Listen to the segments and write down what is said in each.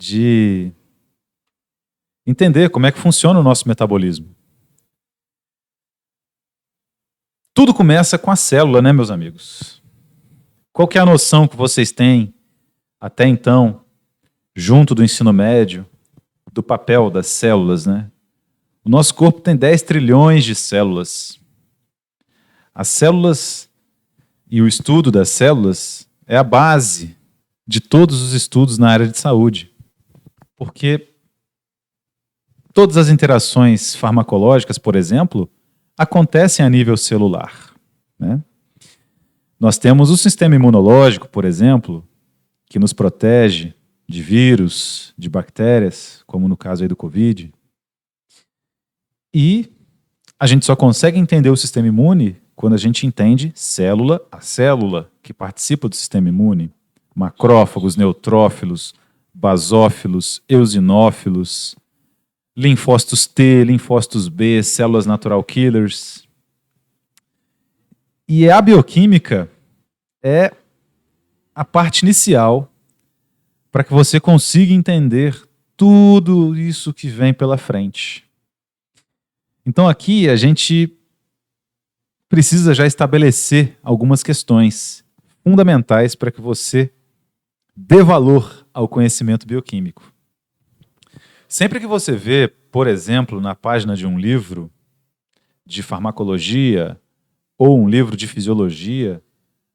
de entender como é que funciona o nosso metabolismo. Tudo começa com a célula, né, meus amigos? Qual que é a noção que vocês têm, até então, junto do ensino médio, do papel das células, né? O nosso corpo tem 10 trilhões de células. As células e o estudo das células é a base de todos os estudos na área de saúde. Porque todas as interações farmacológicas, por exemplo, acontecem a nível celular, né? Nós temos o sistema imunológico, por exemplo, que nos protege de vírus, de bactérias, como no caso aí do Covid. E a gente só consegue entender o sistema imune quando a gente entende célula a célula que participa do sistema imune. Macrófagos, neutrófilos, basófilos, eosinófilos, linfócitos T, linfócitos B, células natural killers. E a bioquímica é a parte inicial para que você consiga entender tudo isso que vem pela frente. Então aqui a gente precisa já estabelecer algumas questões fundamentais para que você dê valor ao conhecimento bioquímico. Sempre que você vê, por exemplo, na página de um livro de farmacologia ou um livro de fisiologia,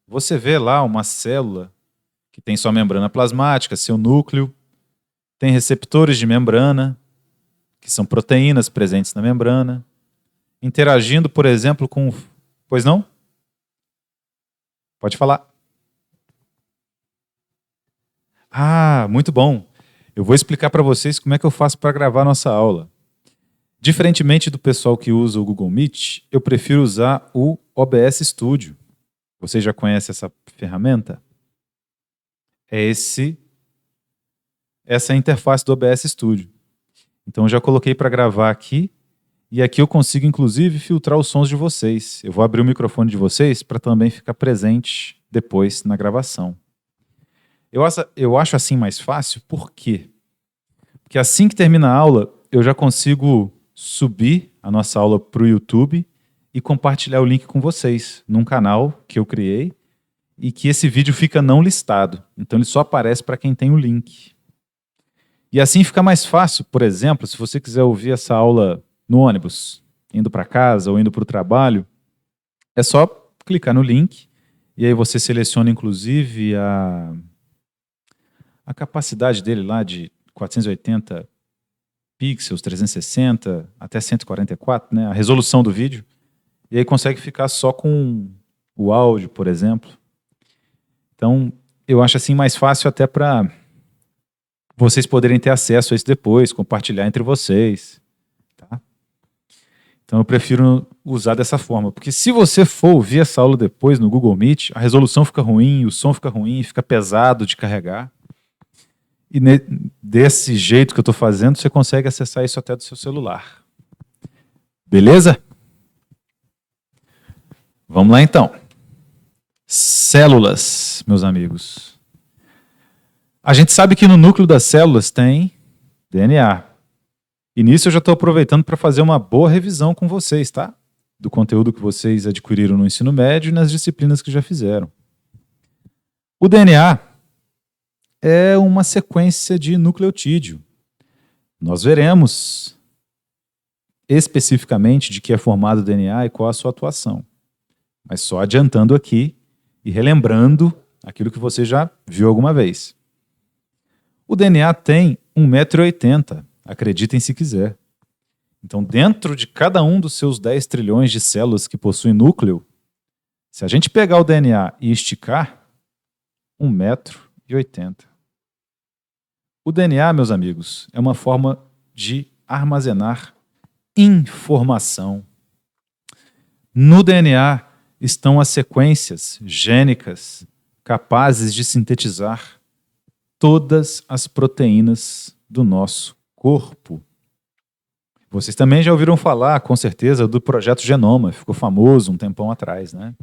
você vê lá uma célula que tem sua membrana plasmática, seu núcleo, tem receptores de membrana, que são proteínas presentes na membrana, interagindo, por exemplo, com... Pois não? Pode falar. Ah, muito bom. Eu vou explicar para vocês como é que eu faço para gravar nossa aula. Diferentemente do pessoal que usa o Google Meet, eu prefiro usar o OBS Studio. Vocês já conhecem essa ferramenta? É essa é a interface do OBS Studio. Então eu já coloquei para gravar aqui, e aqui eu consigo inclusive filtrar os sons de vocês. Eu vou abrir o microfone de vocês para também ficar presente depois na gravação. Eu acho assim mais fácil, por quê? Porque assim que termina a aula, eu já consigo subir a nossa aula para o YouTube e compartilhar o link com vocês num canal que eu criei e que esse vídeo fica não listado. Então ele só aparece para quem tem o link. E assim fica mais fácil, por exemplo, se você quiser ouvir essa aula no ônibus, indo para casa ou indo para o trabalho, é só clicar no link e aí você seleciona inclusive a capacidade dele lá de 480 pixels, 360, até 144, né? A resolução do vídeo. E aí consegue ficar só com o áudio, por exemplo. Então, eu acho assim mais fácil até para vocês poderem ter acesso a isso depois, compartilhar entre vocês. Tá? Então, eu prefiro usar dessa forma. Porque se você for ouvir essa aula depois no Google Meet, a resolução fica ruim, o som fica ruim, fica pesado de carregar. E desse jeito que eu estou fazendo, você consegue acessar isso até do seu celular. Beleza? Vamos lá então. Células, meus amigos. A gente sabe que no núcleo das células tem DNA. E nisso eu já estou aproveitando para fazer uma boa revisão com vocês, tá? Do conteúdo que vocês adquiriram no ensino médio e nas disciplinas que já fizeram. O DNA é uma sequência de nucleotídeo. Nós veremos especificamente de que é formado o DNA e qual a sua atuação. Mas só adiantando aqui e relembrando aquilo que você já viu alguma vez. O DNA tem 1,80 m, acreditem se quiser. Então, dentro de cada um dos seus 10 trilhões de células que possuem núcleo, se a gente pegar o DNA e esticar, 1,80 m. O DNA, meus amigos, é uma forma de armazenar informação. No DNA estão as sequências gênicas capazes de sintetizar todas as proteínas do nosso corpo. Vocês também já ouviram falar, com certeza, do Projeto Genoma. Ficou famoso um tempão atrás, né?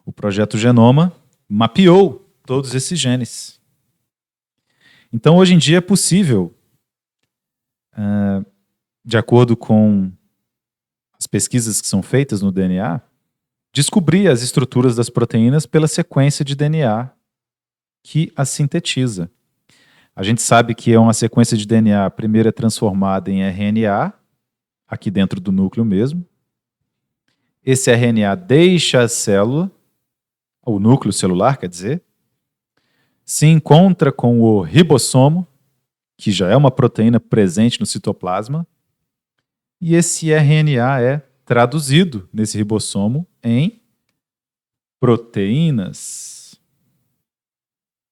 O Projeto Genoma mapeou todos esses genes. Então, hoje em dia é possível, de acordo com as pesquisas que são feitas no DNA, descobrir as estruturas das proteínas pela sequência de DNA que as sintetiza. A gente sabe que é uma sequência de DNA, primeiro é transformada em RNA, aqui dentro do núcleo mesmo. Esse RNA deixa a célula, o núcleo celular, quer dizer, se encontra com o ribossomo, que já é uma proteína presente no citoplasma, e esse RNA é traduzido nesse ribossomo em proteínas.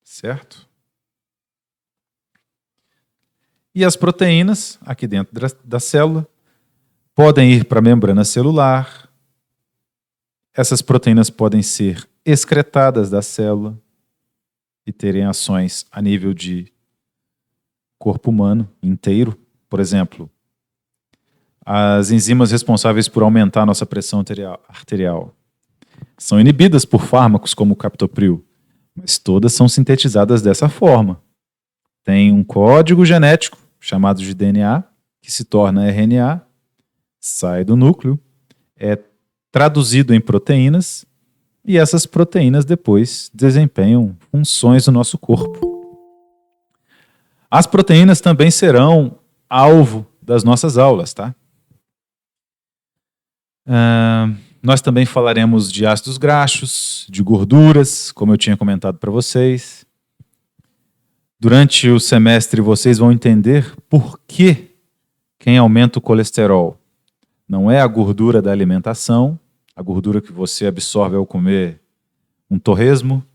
Certo? E as proteínas, aqui dentro da célula, podem ir para a membrana celular. Essas proteínas podem ser excretadas da célula e terem ações a nível de corpo humano inteiro. Por exemplo, as enzimas responsáveis por aumentar a nossa pressão arterial são inibidas por fármacos como o captopril, mas todas são sintetizadas dessa forma. Tem um código genético, chamado de DNA, que se torna RNA, sai do núcleo, é traduzido em proteínas, e essas proteínas depois desempenham funções no nosso corpo. As proteínas também serão alvo das nossas aulas, tá? Nós também falaremos de ácidos graxos, de gorduras, como eu tinha comentado para vocês. Durante o semestre vocês vão entender por que quem aumenta o colesterol não é a gordura da alimentação, a gordura que você absorve ao comer um torresmo,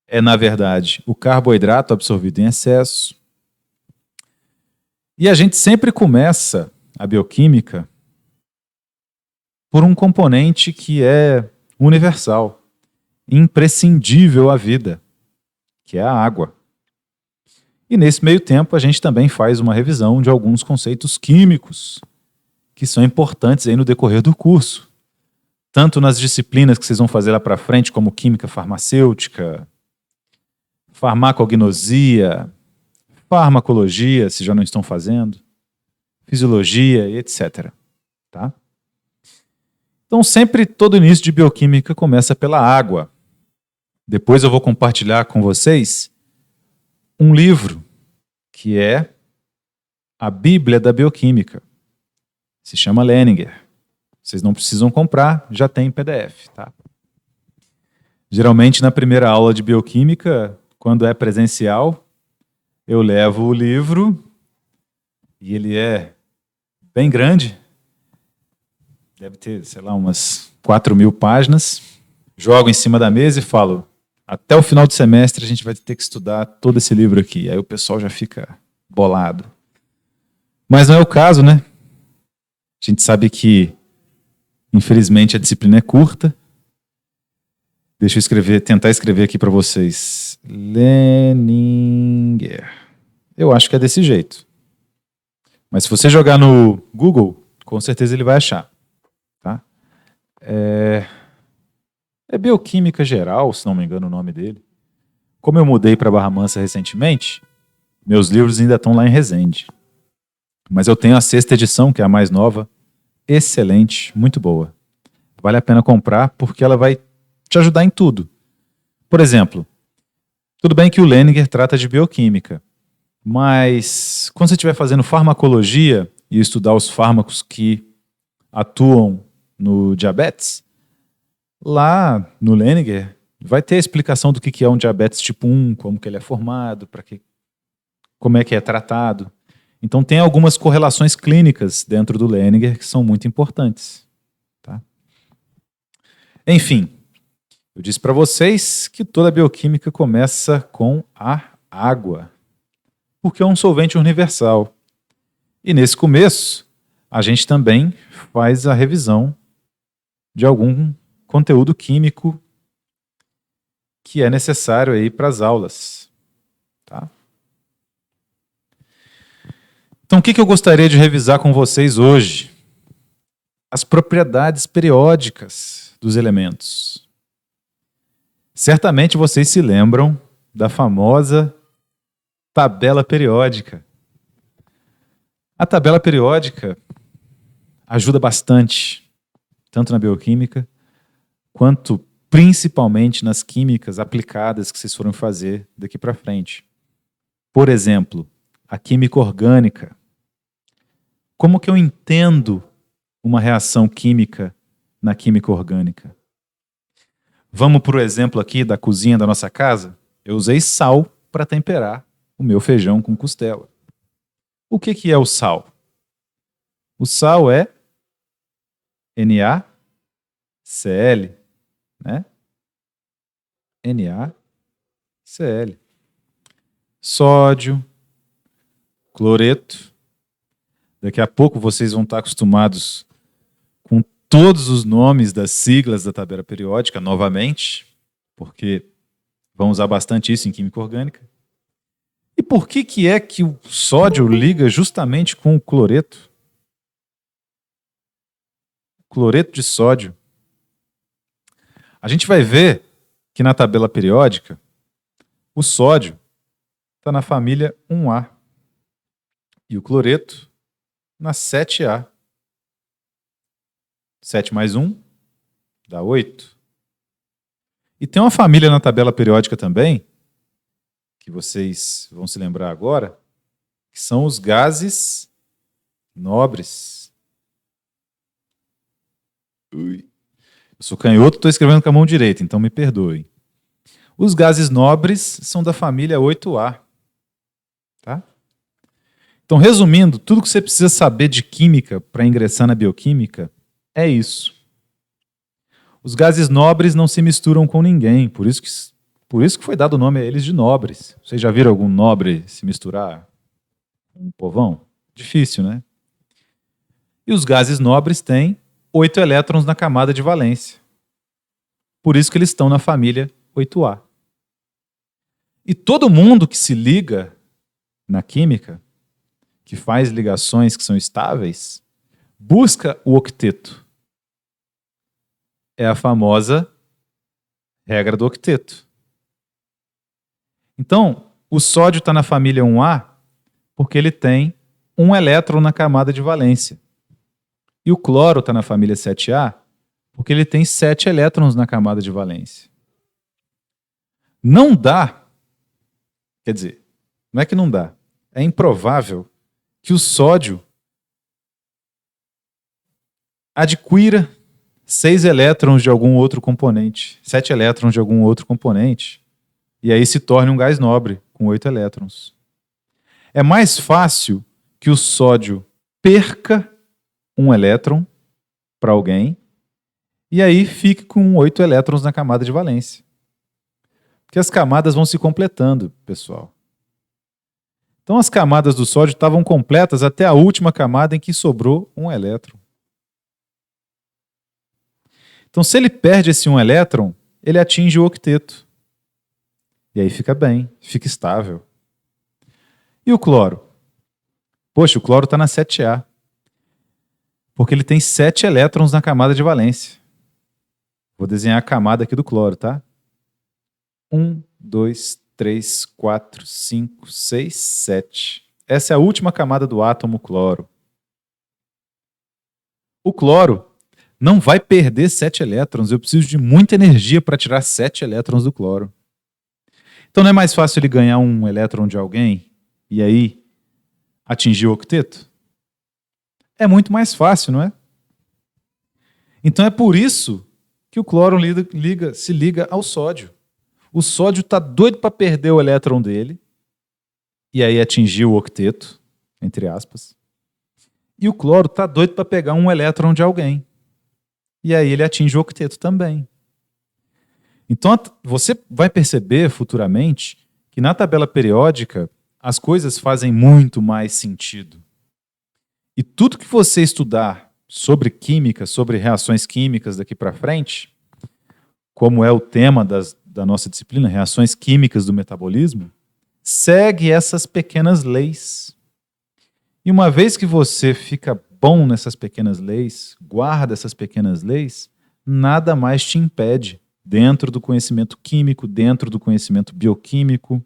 é, na verdade, o carboidrato absorvido em excesso. E a gente sempre começa a bioquímica por um componente que é universal, imprescindível à vida, que é a água. E nesse meio tempo a gente também faz uma revisão de alguns conceitos químicos que são importantes aí no decorrer do curso. Tanto nas disciplinas que vocês vão fazer lá para frente, como química farmacêutica, farmacognosia, farmacologia, se já não estão fazendo, fisiologia, etc. Tá? Então sempre todo início de bioquímica começa pela água. Depois eu vou compartilhar com vocês um livro que é a Bíblia da Bioquímica. Se chama Leninger. Vocês não precisam comprar, já tem em PDF, tá? Geralmente na primeira aula de bioquímica, quando é presencial, eu levo o livro e ele é bem grande, deve ter, sei lá, umas 4.000 páginas, jogo em cima da mesa e falo, até o final do semestre a gente vai ter que estudar todo esse livro aqui. Aí o pessoal já fica bolado. Mas não é o caso, né? A gente sabe que, infelizmente, a disciplina é curta. Deixa eu tentar escrever aqui para vocês. Leninger. Eu acho que é desse jeito. Mas se você jogar no Google, com certeza ele vai achar. Tá? É Bioquímica Geral, se não me engano o nome dele. Como eu mudei para Barra Mansa recentemente, meus livros ainda estão lá em Resende. Mas eu tenho a 6ª edição, que é a mais nova, excelente, muito boa. Vale a pena comprar porque ela vai te ajudar em tudo. Por exemplo, tudo bem que o Leninger trata de bioquímica, mas quando você estiver fazendo farmacologia e estudar os fármacos que atuam no diabetes, lá no Leninger vai ter a explicação do que é um diabetes tipo 1, como que ele é formado, como é que é tratado. Então tem algumas correlações clínicas dentro do Leninger que são muito importantes. Tá? Enfim, eu disse para vocês que toda bioquímica começa com a água, porque é um solvente universal. E nesse começo, a gente também faz a revisão de algum conteúdo químico que é necessário aí para as aulas. Tá? Então, o que eu gostaria de revisar com vocês hoje? As propriedades periódicas dos elementos. Certamente vocês se lembram da famosa Tabela periódica. A tabela periódica ajuda bastante, tanto na bioquímica, quanto principalmente nas químicas aplicadas que vocês foram fazer daqui para frente. Por exemplo, a química orgânica. Como que eu entendo uma reação química na química orgânica? Vamos para o exemplo aqui da cozinha da nossa casa? Eu usei sal para temperar o meu feijão com costela. O que é o sal? O sal é NaCl, né? NaCl. Sódio, cloreto. Daqui a pouco vocês vão estar acostumados com todos os nomes das siglas da tabela periódica novamente, porque vão usar bastante isso em química orgânica. E por que é que o sódio liga justamente com o cloreto? Cloreto de sódio. A gente vai ver que na tabela periódica o sódio está na família 1A e o cloreto na 7A. 7 mais 1 dá 8. E tem uma família na tabela periódica também, que vocês vão se lembrar agora, que são os gases nobres. Ui. Eu sou canhoto, estou escrevendo com a mão direita, então me perdoem. Os gases nobres são da família 8A. Tá? Então, resumindo, tudo que você precisa saber de química para ingressar na bioquímica é isso. Os gases nobres não se misturam com ninguém, por isso que foi dado o nome a eles de nobres. Vocês já viram algum nobre se misturar com um povão? Difícil, né? E os gases nobres têm 8 elétrons na camada de valência. Por isso que eles estão na família 8A. E todo mundo que se liga na química, que faz ligações que são estáveis, busca o octeto. É a famosa regra do octeto. Então, o sódio está na família 1A porque ele tem um elétron na camada de valência. E o cloro está na família 7A porque ele tem 7 elétrons na camada de valência. Não dá, quer dizer, não é que não dá, é improvável que o sódio adquira 6 elétrons de algum outro componente, 7 elétrons de algum outro componente, e aí se torne um gás nobre com 8 elétrons. É mais fácil que o sódio perca um elétron para alguém e aí fique com 8 elétrons na camada de valência. Porque as camadas vão se completando, pessoal. Então as camadas do sódio estavam completas até a última camada em que sobrou um elétron. Então, se ele perde esse um elétron, ele atinge o octeto. E aí fica bem, fica estável. E o cloro? Poxa, o cloro está na 7A. Porque ele tem 7 elétrons na camada de valência. Vou desenhar a camada aqui do cloro, tá? 1, 2, 3, 4, 5, 6, 7. Essa é a última camada do átomo cloro. O cloro não vai perder 7 elétrons. Eu preciso de muita energia para tirar 7 elétrons do cloro. Então não é mais fácil ele ganhar um elétron de alguém e aí atingir o octeto? É muito mais fácil, não é? Então é por isso que o cloro se liga ao sódio. O sódio está doido para perder o elétron dele e aí atingir o octeto, entre aspas. E o cloro está doido para pegar um elétron de alguém. E aí ele atinge o octeto também. Então você vai perceber futuramente que na tabela periódica as coisas fazem muito mais sentido. E tudo que você estudar sobre química, sobre reações químicas daqui para frente, como é o tema da nossa disciplina, reações químicas do metabolismo, segue essas pequenas leis. E uma vez que você fica bom nessas pequenas leis, guarda essas pequenas leis, nada mais te impede, dentro do conhecimento químico, dentro do conhecimento bioquímico,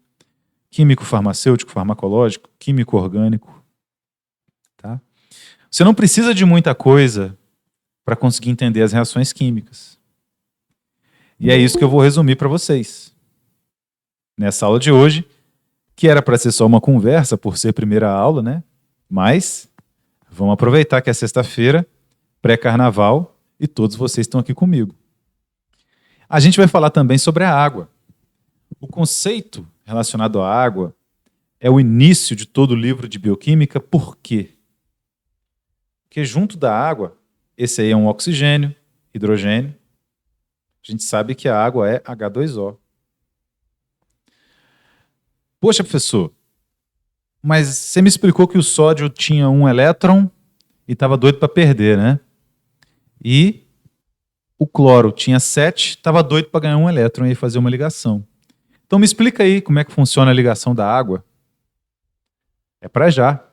químico farmacêutico, farmacológico, químico orgânico. Tá? Você não precisa de muita coisa para conseguir entender as reações químicas. E é isso que eu vou resumir para vocês. Nessa aula de hoje, que era para ser só uma conversa, por ser primeira aula, né? Mas vamos aproveitar que é sexta-feira, pré-carnaval, e todos vocês estão aqui comigo. A gente vai falar também sobre a água. O conceito relacionado à água é o início de todo o livro de bioquímica. Por quê? Porque junto da água, esse aí é um oxigênio, hidrogênio. A gente sabe que a água é H2O. Poxa, professor, mas você me explicou que o sódio tinha um elétron e estava doido para perder, né? E o cloro tinha 7, estava doido para ganhar um elétron e fazer uma ligação. Então me explica aí como é que funciona a ligação da água. É para já.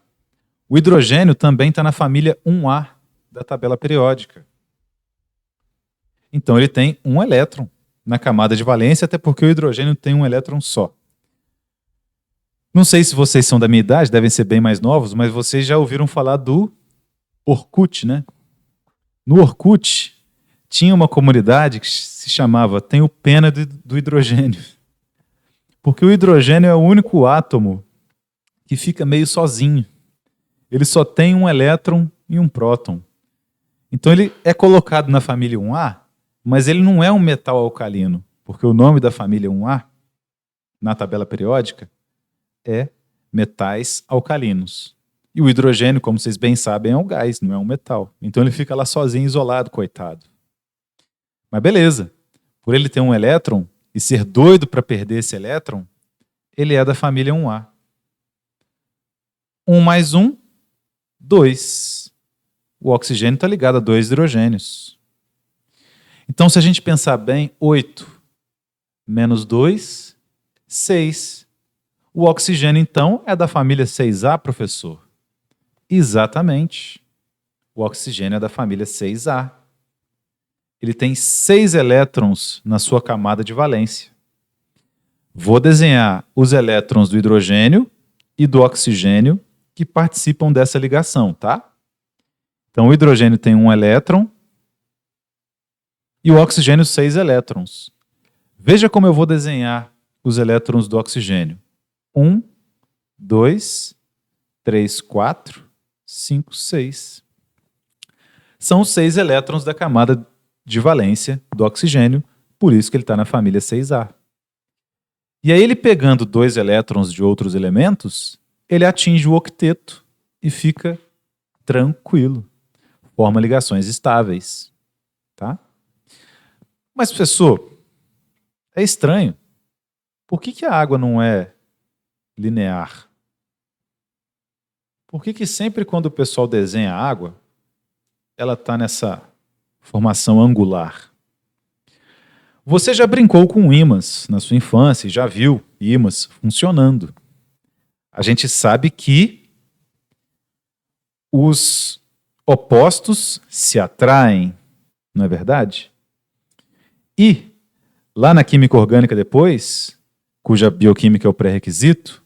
O hidrogênio também está na família 1A da tabela periódica. Então ele tem um elétron na camada de valência, até porque o hidrogênio tem um elétron só. Não sei se vocês são da minha idade, devem ser bem mais novos, mas vocês já ouviram falar do Orkut, né? No Orkut tinha uma comunidade que se chamava Tenho Pena do Hidrogênio. Porque o hidrogênio é o único átomo que fica meio sozinho. Ele só tem um elétron e um próton. Então ele é colocado na família 1A, mas ele não é um metal alcalino, porque o nome da família 1A, na tabela periódica, é metais alcalinos. E o hidrogênio, como vocês bem sabem, é um gás, não é um metal. Então ele fica lá sozinho, isolado, coitado. Mas beleza. Por ele ter um elétron e ser doido para perder esse elétron, ele é da família 1A. 1 mais 1, 2. O oxigênio está ligado a 2 hidrogênios. Então, se a gente pensar bem, 8 menos 2, 6. O oxigênio, então, é da família 6A, professor? Exatamente. O oxigênio é da família 6A. Ele tem 6 elétrons na sua camada de valência. Vou desenhar os elétrons do hidrogênio e do oxigênio que participam dessa ligação, tá? Então, o hidrogênio tem um elétron e o oxigênio 6 elétrons. Veja como eu vou desenhar os elétrons do oxigênio. 1, 2, 3, 4, 5, 6. São os 6 elétrons da camada de valência do oxigênio, por isso que ele está na família 6A. E aí ele pegando 2 elétrons de outros elementos, ele atinge o octeto e fica tranquilo. Forma ligações estáveis. Tá? Mas, professor, é estranho. Por que a água não é linear? Por que sempre quando o pessoal desenha a água, ela está nessa formação angular? Você já brincou com ímãs na sua infância e já viu ímãs funcionando. A gente sabe que os opostos se atraem, não é verdade? E lá na química orgânica depois, cuja bioquímica é o pré-requisito,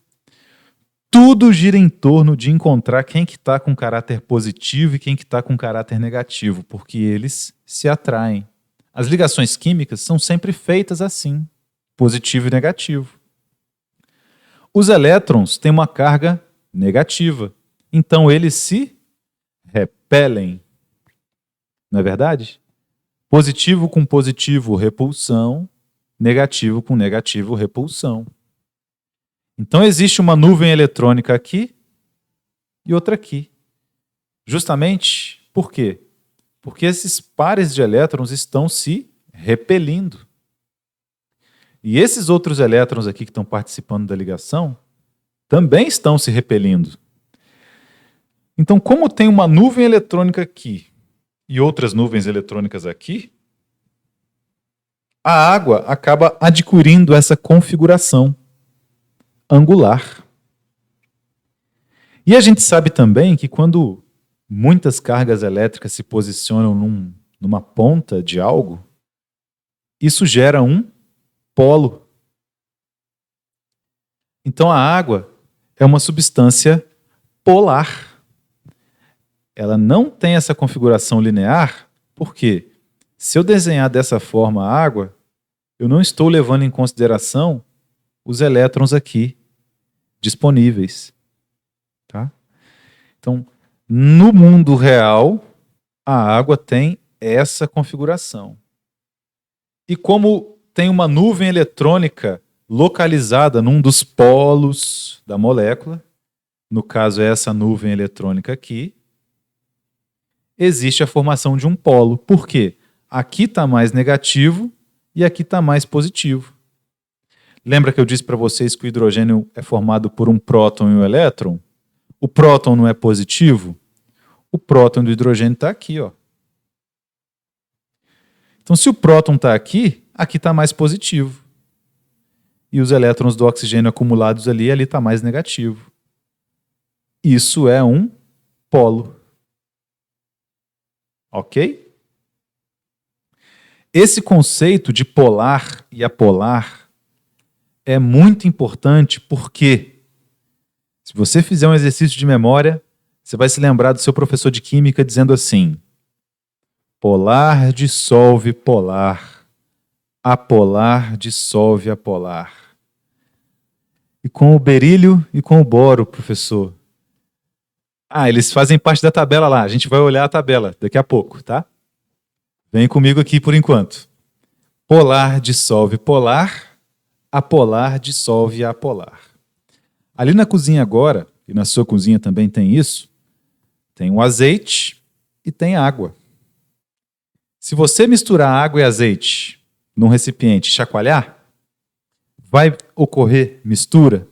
tudo gira em torno de encontrar quem que está com caráter positivo e quem que está com caráter negativo, porque eles se atraem. As ligações químicas são sempre feitas assim, positivo e negativo. Os elétrons têm uma carga negativa, então eles se repelem. Não é verdade? Positivo com positivo, repulsão. Negativo com negativo, repulsão. Então existe uma nuvem eletrônica aqui e outra aqui. Justamente por quê? Porque esses pares de elétrons estão se repelindo. E esses outros elétrons aqui que estão participando da ligação também estão se repelindo. Então, como tem uma nuvem eletrônica aqui e outras nuvens eletrônicas aqui, a água acaba adquirindo essa configuração angular. E a gente sabe também que quando muitas cargas elétricas se posicionam numa ponta de algo, isso gera um polo. Então a água é uma substância polar. Ela não tem essa configuração linear, porque se eu desenhar dessa forma a água, eu não estou levando em consideração os elétrons aqui disponíveis. Tá? Então, no mundo real, a água tem essa configuração. E como tem uma nuvem eletrônica localizada num dos polos da molécula, no caso é essa nuvem eletrônica aqui, existe a formação de um polo. Por quê? Aqui está mais negativo e aqui está mais positivo. Lembra que eu disse para vocês que o hidrogênio é formado por um próton e um elétron? O próton não é positivo? O próton do hidrogênio está aqui, ó. Então, se o próton está aqui, aqui está mais positivo. E os elétrons do oxigênio acumulados ali está mais negativo. Isso é um polo. Ok? Esse conceito de polar e apolar é muito importante porque, se você fizer um exercício de memória, você vai se lembrar do seu professor de química dizendo assim: polar dissolve polar, apolar dissolve apolar. E com o berílio e com o boro, professor? Eles fazem parte da tabela lá. A gente vai olhar a tabela daqui a pouco, tá? Vem comigo aqui por enquanto. Polar dissolve polar, apolar dissolve apolar. Ali na cozinha agora, e na sua cozinha também tem isso, tem o azeite e tem água. Se você misturar água e azeite num recipiente e chacoalhar, vai ocorrer mistura.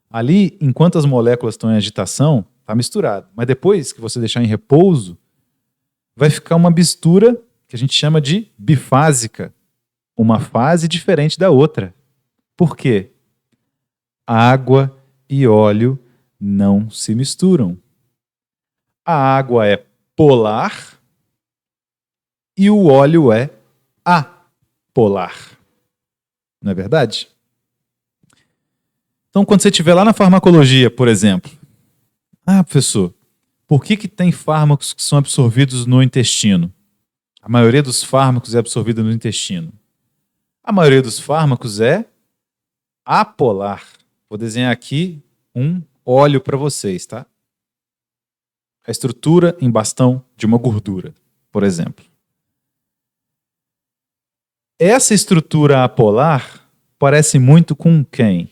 Ali, enquanto as moléculas estão em agitação, está misturado. Mas depois que você deixar em repouso, vai ficar uma mistura que a gente chama de bifásica. Uma fase diferente da outra. Por quê? Água e óleo não se misturam. A água é polar e o óleo é apolar. Não é verdade? Então, quando você estiver lá na farmacologia, por exemplo, professor, por que tem fármacos que são absorvidos no intestino? A maioria dos fármacos é absorvida no intestino. A maioria dos fármacos é apolar. Vou desenhar aqui um óleo para vocês, tá? A estrutura em bastão de uma gordura, por exemplo. Essa estrutura apolar parece muito com quem?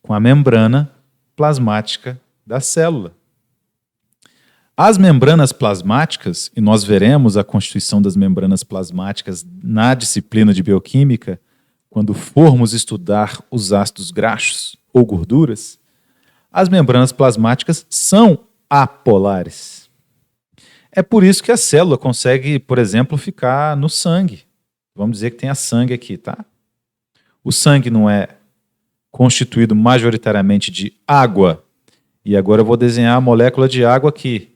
Com a membrana plasmática da célula. As membranas plasmáticas, e nós veremos a constituição das membranas plasmáticas na disciplina de bioquímica, quando formos estudar os ácidos graxos ou gorduras, as membranas plasmáticas são apolares. É por isso que a célula consegue, por exemplo, ficar no sangue. Vamos dizer que tenha sangue aqui, tá? O sangue não é constituído majoritariamente de água. E agora eu vou desenhar a molécula de água aqui.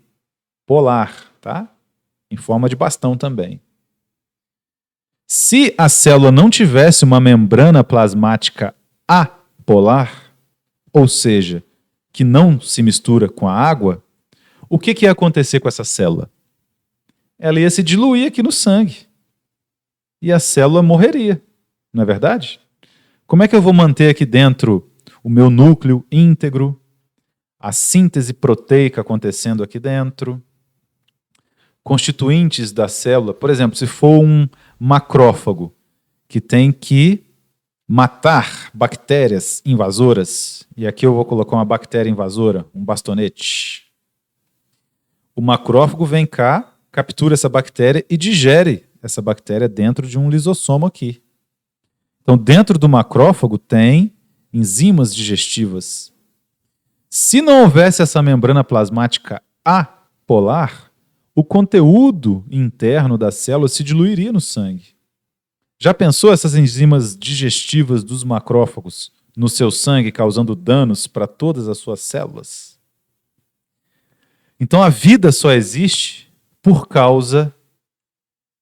Polar, tá? Em forma de bastão também. Se a célula não tivesse uma membrana plasmática apolar, ou seja, que não se mistura com a água, o que ia acontecer com essa célula? Ela ia se diluir aqui no sangue. E a célula morreria, não é verdade? Como é que eu vou manter aqui dentro o meu núcleo íntegro, a síntese proteica acontecendo aqui dentro, constituintes da célula? Por exemplo, se for um macrófago que tem que matar bactérias invasoras, e aqui eu vou colocar uma bactéria invasora, um bastonete. O macrófago vem cá, captura essa bactéria e digere essa bactéria dentro de um lisossomo aqui. Então, dentro do macrófago tem enzimas digestivas. Se não houvesse essa membrana plasmática apolar, o conteúdo interno da célula se diluiria no sangue. Já pensou essas enzimas digestivas dos macrófagos no seu sangue, causando danos para todas as suas células? Então, a vida só existe por causa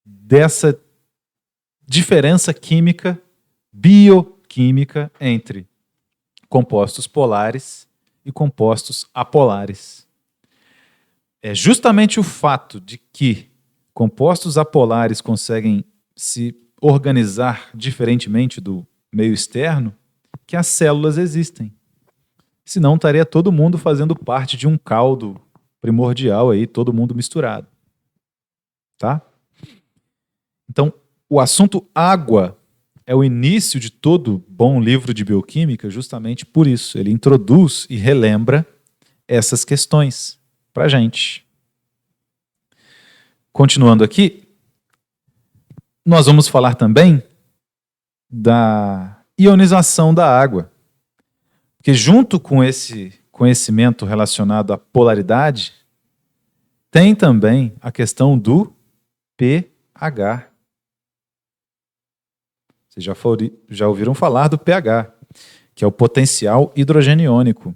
dessa diferença química, química entre compostos polares e compostos apolares. É justamente o fato de que compostos apolares conseguem se organizar diferentemente do meio externo que as células existem. Senão estaria todo mundo fazendo parte de um caldo primordial aí, todo mundo misturado. Tá? Então, o assunto água é o início de todo bom livro de bioquímica justamente por isso. Ele introduz e relembra essas questões para a gente. Continuando aqui, nós vamos falar também da ionização da água. Porque junto com esse conhecimento relacionado à polaridade, tem também a questão do pH. Vocês já ouviram falar do pH, que é o potencial hidrogeniônico.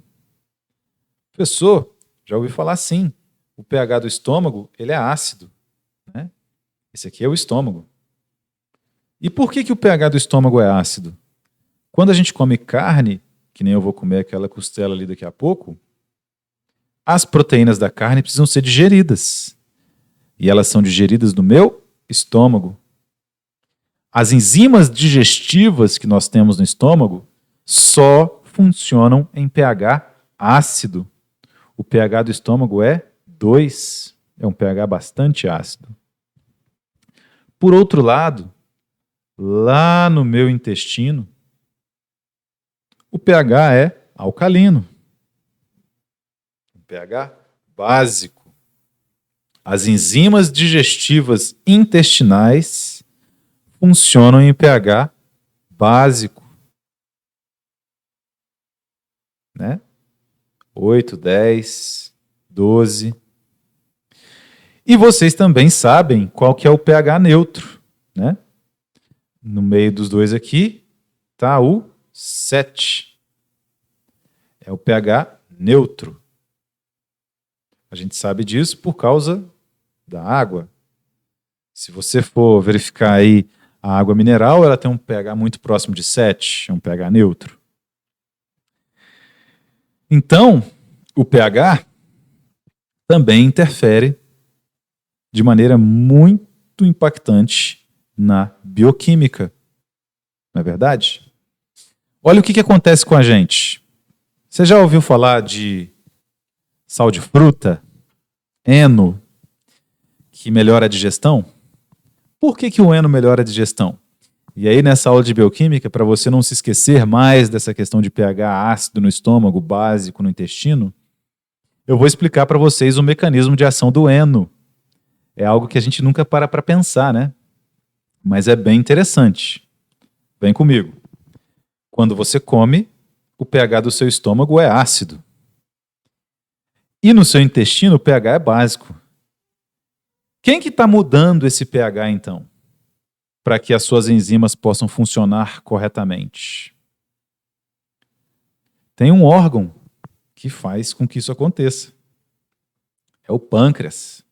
Professor, já ouvi falar sim. O pH do estômago, ele é ácido. Né? Esse aqui é o estômago. E por que o pH do estômago é ácido? Quando a gente come carne, que nem eu vou comer aquela costela ali daqui a pouco, as proteínas da carne precisam ser digeridas. E elas são digeridas no meu estômago. As enzimas digestivas que nós temos no estômago só funcionam em pH ácido. O pH do estômago é 2. É um pH bastante ácido. Por outro lado, lá no meu intestino, o pH é alcalino. Um pH básico. As enzimas digestivas intestinais funcionam em pH básico. Né? 8, 10, 12. E vocês também sabem qual que é o pH neutro. Né? No meio dos dois aqui está o 7. É o pH neutro. A gente sabe disso por causa da água. Se você for verificar aí a água mineral, ela tem um pH muito próximo de 7, é um pH neutro. Então, o pH também interfere de maneira muito impactante na bioquímica. Não é verdade? Olha o que acontece com a gente. Você já ouviu falar de sal de fruta, Eno, que melhora a digestão? Por que o Eno melhora a digestão? E aí, nessa aula de bioquímica, para você não se esquecer mais dessa questão de pH ácido no estômago, básico no intestino, eu vou explicar para vocês o mecanismo de ação do Eno. É algo que a gente nunca para pensar, né? Mas é bem interessante. Vem comigo. Quando você come, o pH do seu estômago é ácido. E no seu intestino, o pH é básico. Quem que está mudando esse pH, então? Para que as suas enzimas possam funcionar corretamente? Tem um órgão que faz com que isso aconteça. É o pâncreas.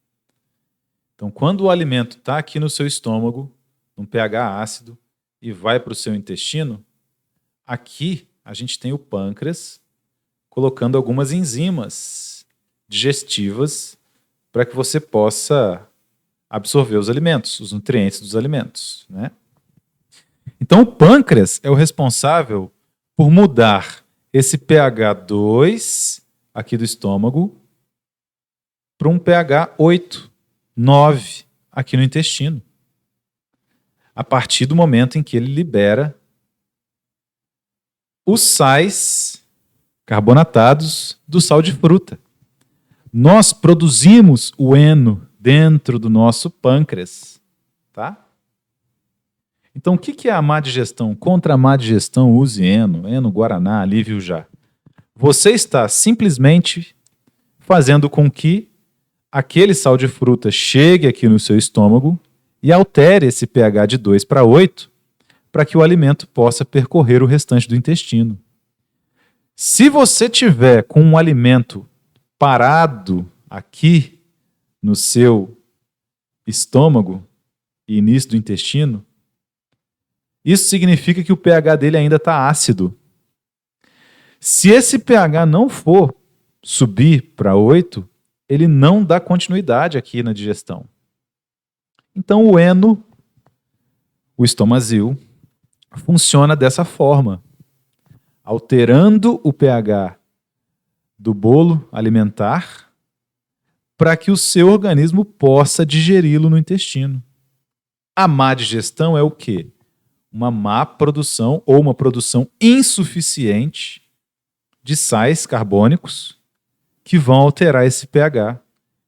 Então, quando o alimento está aqui no seu estômago, num pH ácido, e vai para o seu intestino, aqui a gente tem o pâncreas colocando algumas enzimas digestivas para que você possa absorver os alimentos, os nutrientes dos alimentos. Né? Então, o pâncreas é o responsável por mudar esse pH 2 aqui do estômago para um pH 8, 9 aqui no intestino. A partir do momento em que ele libera os sais carbonatados do sal de fruta. Nós produzimos o Eno dentro do nosso pâncreas. Tá? Então, o que é a má digestão? Contra a má digestão, use Eno, Guaraná, alívio já. Você está simplesmente fazendo com que aquele sal de fruta chegue aqui no seu estômago e altere esse pH de 2 para 8 para que o alimento possa percorrer o restante do intestino. Se você tiver com um alimento parado aqui no seu estômago e início do intestino, Isso significa que o pH dele ainda está ácido. Se esse pH não for subir para 8, ele não dá continuidade aqui na digestão. Então o eno, o estomazil, funciona dessa forma, alterando o pH do bolo alimentar para que o seu organismo possa digeri-lo no intestino. A má digestão é o quê? Uma má produção ou uma produção insuficiente de sais carbônicos que vão alterar esse pH,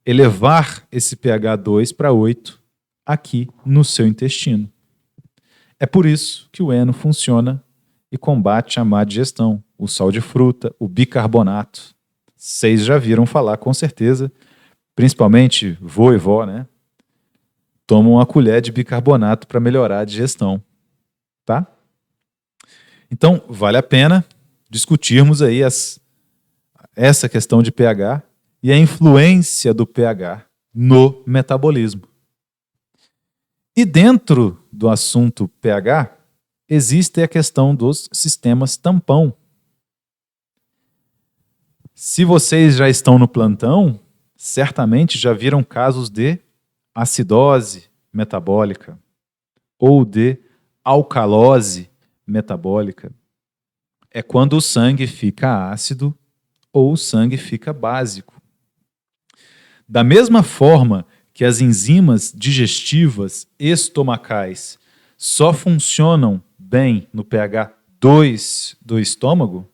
elevar esse pH 2 para 8 aqui no seu intestino. É por isso que o eno funciona e combate a má digestão, o sal de fruta, o bicarbonato. Vocês já viram falar, com certeza, principalmente vô e vó, né? Tomam uma colher de bicarbonato para melhorar a digestão, tá? Então, vale a pena discutirmos aí essa questão de pH e a influência do pH no metabolismo. E dentro do assunto pH, existe a questão dos sistemas tampão. Se vocês já estão no plantão, certamente já viram casos de acidose metabólica ou de alcalose metabólica. É quando o sangue fica ácido ou o sangue fica básico. Da mesma forma que as enzimas digestivas estomacais só funcionam bem no pH 2 do estômago,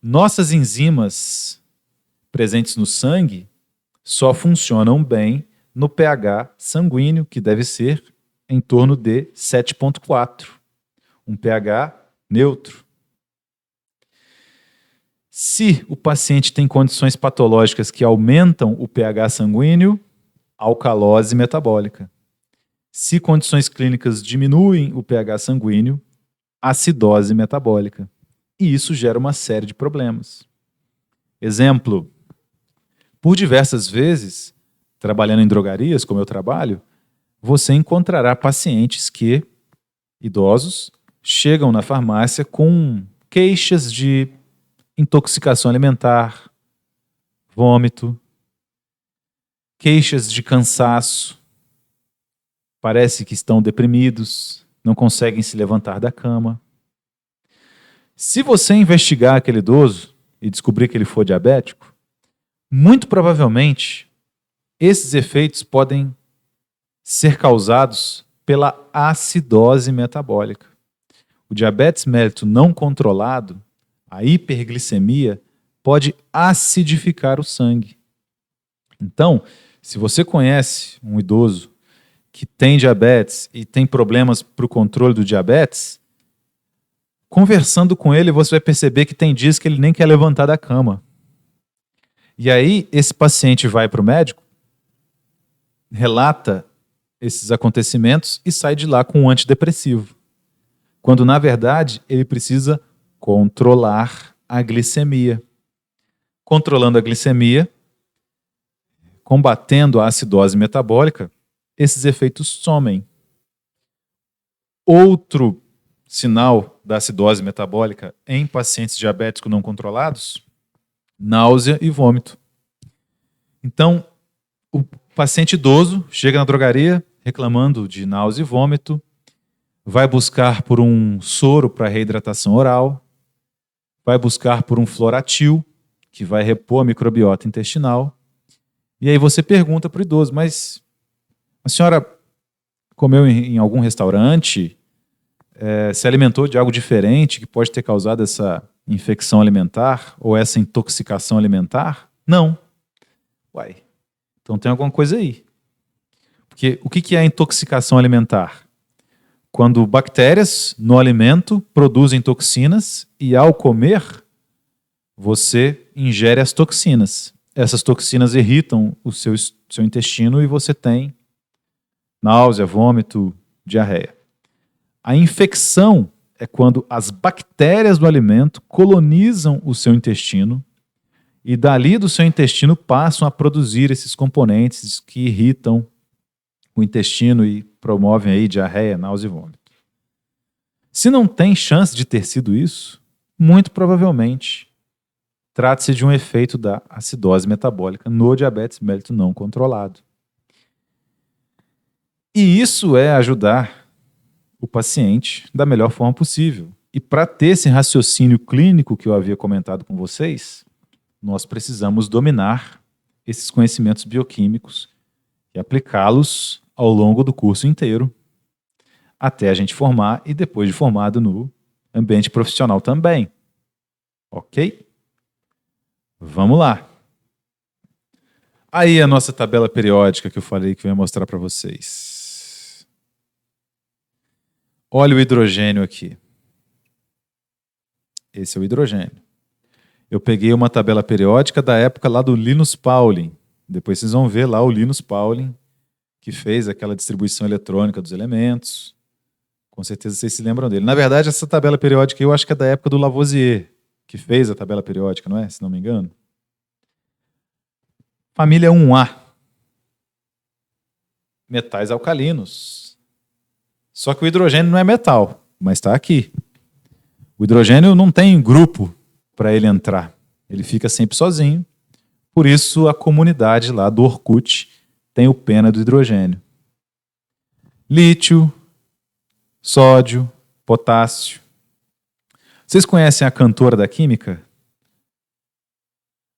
nossas enzimas presentes no sangue só funcionam bem no pH sanguíneo, que deve ser em torno de 7,4, um pH neutro. Se o paciente tem condições patológicas que aumentam o pH sanguíneo, alcalose metabólica. Se condições clínicas diminuem o pH sanguíneo, acidose metabólica. E isso gera uma série de problemas. Exemplo, por diversas vezes, trabalhando em drogarias, como eu trabalho, você encontrará pacientes que, idosos, chegam na farmácia com queixas de intoxicação alimentar, vômito, queixas de cansaço, parece que estão deprimidos, não conseguem se levantar da cama. Se você investigar aquele idoso e descobrir que ele for diabético, muito provavelmente esses efeitos podem ser causados pela acidose metabólica. O diabetes mellitus não controlado, a hiperglicemia, pode acidificar o sangue. Então, se você conhece um idoso que tem diabetes e tem problemas para o controle do diabetes, conversando com ele, você vai perceber que tem dias que ele nem quer levantar da cama. E aí, esse paciente vai para o médico, relata esses acontecimentos e sai de lá com um antidepressivo. Quando, na verdade, ele precisa controlar a glicemia. Controlando a glicemia, combatendo a acidose metabólica, esses efeitos somem. Outro sinal da acidose metabólica em pacientes diabéticos não controlados, náusea e vômito. Então, o paciente idoso chega na drogaria reclamando de náusea e vômito, vai buscar por um soro para reidratação oral, vai buscar por um Floratil, que vai repor a microbiota intestinal. E aí você pergunta para o idoso, mas a senhora comeu em algum restaurante? Se alimentou de algo diferente que pode ter causado essa infecção alimentar ou essa intoxicação alimentar? Não. Uai, então tem alguma coisa aí. Porque o que é a intoxicação alimentar? Quando bactérias no alimento produzem toxinas e ao comer você ingere as toxinas. Essas toxinas irritam o seu intestino e você tem náusea, vômito, diarreia. A infecção é quando as bactérias do alimento colonizam o seu intestino e dali do seu intestino passam a produzir esses componentes que irritam o intestino e promovem aí diarreia, náusea e vômito. Se não tem chance de ter sido isso, muito provavelmente trata-se de um efeito da acidose metabólica no diabetes mellitus não controlado. E isso é ajudar o paciente da melhor forma possível. E para ter esse raciocínio clínico que eu havia comentado com vocês, nós precisamos dominar esses conhecimentos bioquímicos e aplicá-los ao longo do curso inteiro, até a gente formar e depois de formado no ambiente profissional também. Ok? Vamos lá. Aí a nossa tabela periódica que eu falei que eu ia mostrar para vocês. Olha o hidrogênio aqui. Esse é o hidrogênio. Eu peguei uma tabela periódica da época lá do Linus Pauling. Depois vocês vão ver lá o Linus Pauling, que fez aquela distribuição eletrônica dos elementos. Com certeza vocês se lembram dele. Na verdade, essa tabela periódica eu acho que é da época do Lavoisier, que fez a tabela periódica, não é? Se não me engano. Família 1A. Metais alcalinos. Só que o hidrogênio não é metal, mas está aqui. O hidrogênio não tem grupo para ele entrar. Ele fica sempre sozinho. Por isso a comunidade lá do Orkut tem o pena do hidrogênio. Lítio, sódio, potássio. Vocês conhecem a cantora da química?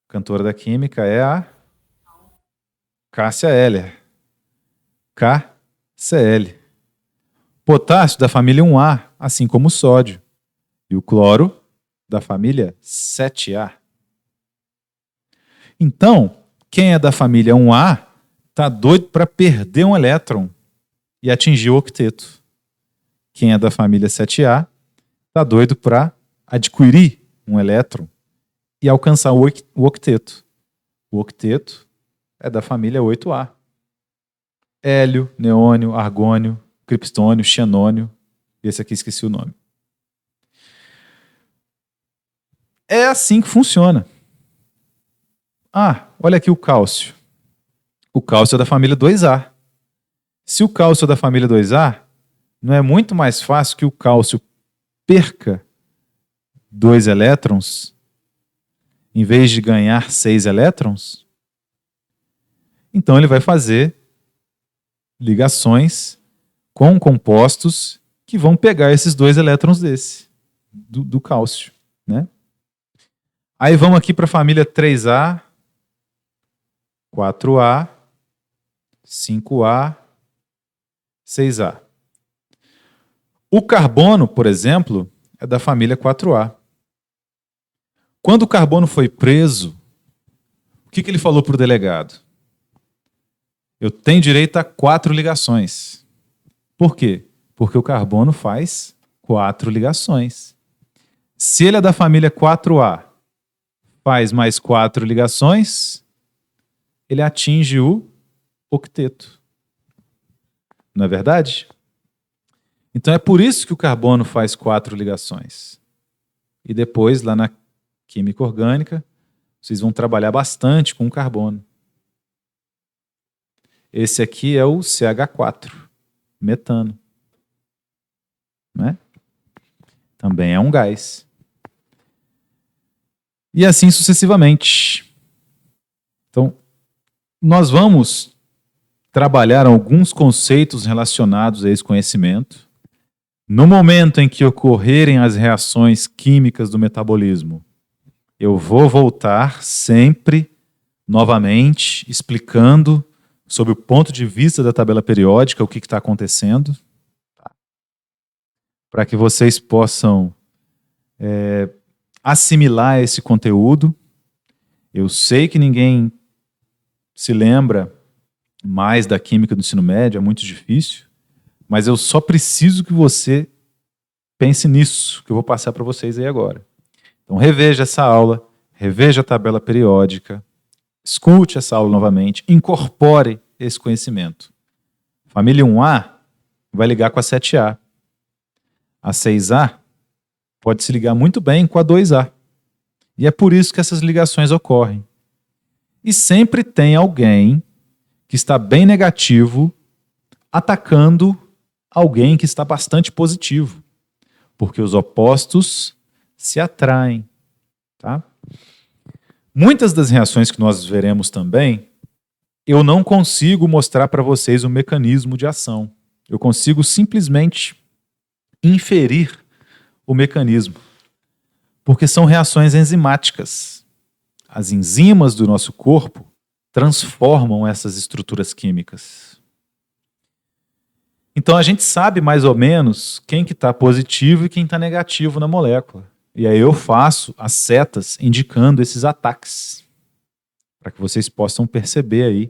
A cantora da química é a Cássia Eller. KCl. Potássio da família 1A, assim como o sódio. E o cloro da família 7A. Então, quem é da família 1A está doido para perder um elétron e atingir o octeto. Quem é da família 7A está doido para adquirir um elétron e alcançar o octeto. O octeto é da família 8A. Hélio, neônio, argônio, criptônio, xenônio. Esse aqui esqueci o nome. É assim que funciona. Ah, olha aqui o cálcio. O cálcio é da família 2A. Se o cálcio é da família 2A, não é muito mais fácil que o cálcio perca 2 elétrons em vez de ganhar 6 elétrons? Então ele vai fazer ligações com compostos que vão pegar esses 2 elétrons do cálcio, né? Aí vamos aqui para a família 3A, 4A, 5A, 6A. O carbono, por exemplo, é da família 4A. Quando o carbono foi preso, o que ele falou para o delegado? Eu tenho direito a 4 ligações. Por quê? Porque o carbono faz 4 ligações. Se ele é da família 4A, faz mais 4 ligações, ele atinge o octeto. Não é verdade? Então é por isso que o carbono faz 4 ligações. E depois, lá na química orgânica, vocês vão trabalhar bastante com o carbono. Esse aqui é o CH4, metano. Né? Também é um gás. E assim sucessivamente. Então, nós vamos trabalhar alguns conceitos relacionados a esse conhecimento. No momento em que ocorrerem as reações químicas do metabolismo, eu vou voltar sempre, novamente, explicando sobre o ponto de vista da tabela periódica o que está acontecendo, para que vocês possam assimilar esse conteúdo. Eu sei que ninguém se lembra mais da química do ensino médio, é muito difícil, mas eu só preciso que você pense nisso, que eu vou passar para vocês aí agora. Então reveja essa aula, reveja a tabela periódica, escute essa aula novamente, incorpore esse conhecimento. Família 1A vai ligar com a 7A. A 6A pode se ligar muito bem com a 2A. E é por isso que essas ligações ocorrem. E sempre tem alguém que está bem negativo atacando alguém que está bastante positivo. porque os opostos se atraem. Tá? Muitas das reações que nós veremos também, eu não consigo mostrar para vocês o mecanismo de ação. Eu consigo simplesmente inferir o mecanismo, porque são reações enzimáticas. As enzimas do nosso corpo transformam essas estruturas químicas. Então a gente sabe mais ou menos quem que está positivo e quem está negativo na molécula. E aí eu faço as setas indicando esses ataques, para que vocês possam perceber aí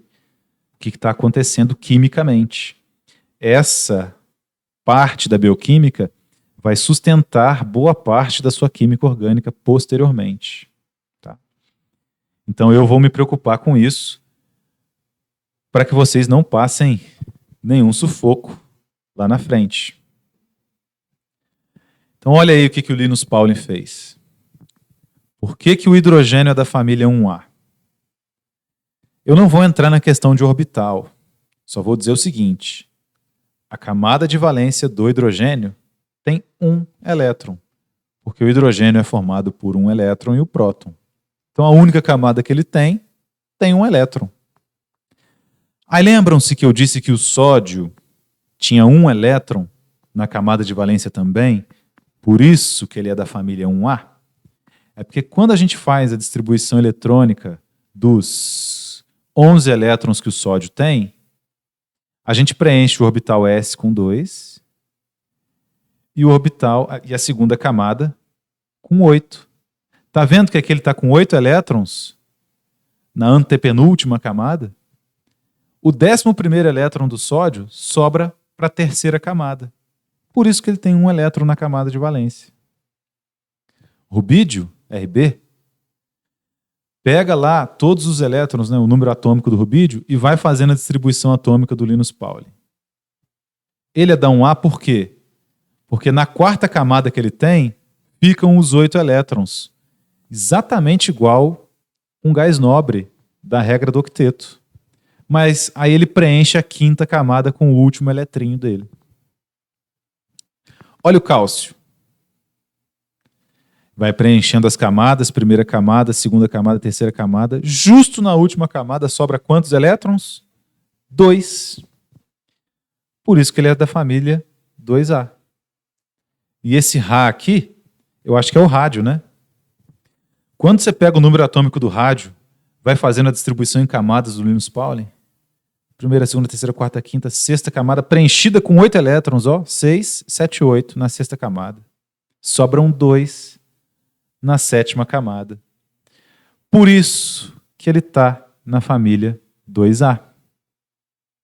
o que está acontecendo quimicamente. Essa parte da bioquímica vai sustentar boa parte da sua química orgânica posteriormente. Tá? Então eu vou me preocupar com isso para que vocês não passem nenhum sufoco lá na frente. Então olha aí o que o Linus Pauling fez. Por que o hidrogênio é da família 1A? Eu não vou entrar na questão de orbital, só vou dizer o seguinte: a camada de valência do hidrogênio tem um elétron, porque o hidrogênio é formado por um elétron e o próton. Então a única camada que ele tem um elétron. Aí lembram-se que eu disse que o sódio tinha um elétron na camada de valência também, por isso que ele é da família 1A? É porque quando a gente faz a distribuição eletrônica dos 11 elétrons que o sódio tem, a gente preenche o orbital S com 2 e a segunda camada com 8. Tá vendo que aqui ele está com 8 elétrons na antepenúltima camada? O 11º elétron do sódio sobra para a terceira camada. Por isso que ele tem um elétron na camada de valência. Rubídio, Rb, pega lá todos os elétrons, né, o número atômico do rubídio, e vai fazendo a distribuição atômica do Linus Pauling. Ele é da 1A por quê? Porque na quarta camada que ele tem, ficam os 8 elétrons. Exatamente igual um gás nobre da regra do octeto. Mas aí ele preenche a quinta camada com o último eletrinho dele. Olha o cálcio. Vai preenchendo as camadas, primeira camada, segunda camada, terceira camada. Justo na última camada sobra quantos elétrons? 2. Por isso que ele é da família 2A. E esse Ra aqui, eu acho que é o rádio, né? Quando você pega o número atômico do rádio, vai fazendo a distribuição em camadas do Linus Pauling. Primeira, segunda, terceira, quarta, quinta, sexta camada, preenchida com 8 elétrons, ó, 6, 7, 8 na sexta camada. Sobram 2 na sétima camada. Por isso que ele está na família 2A.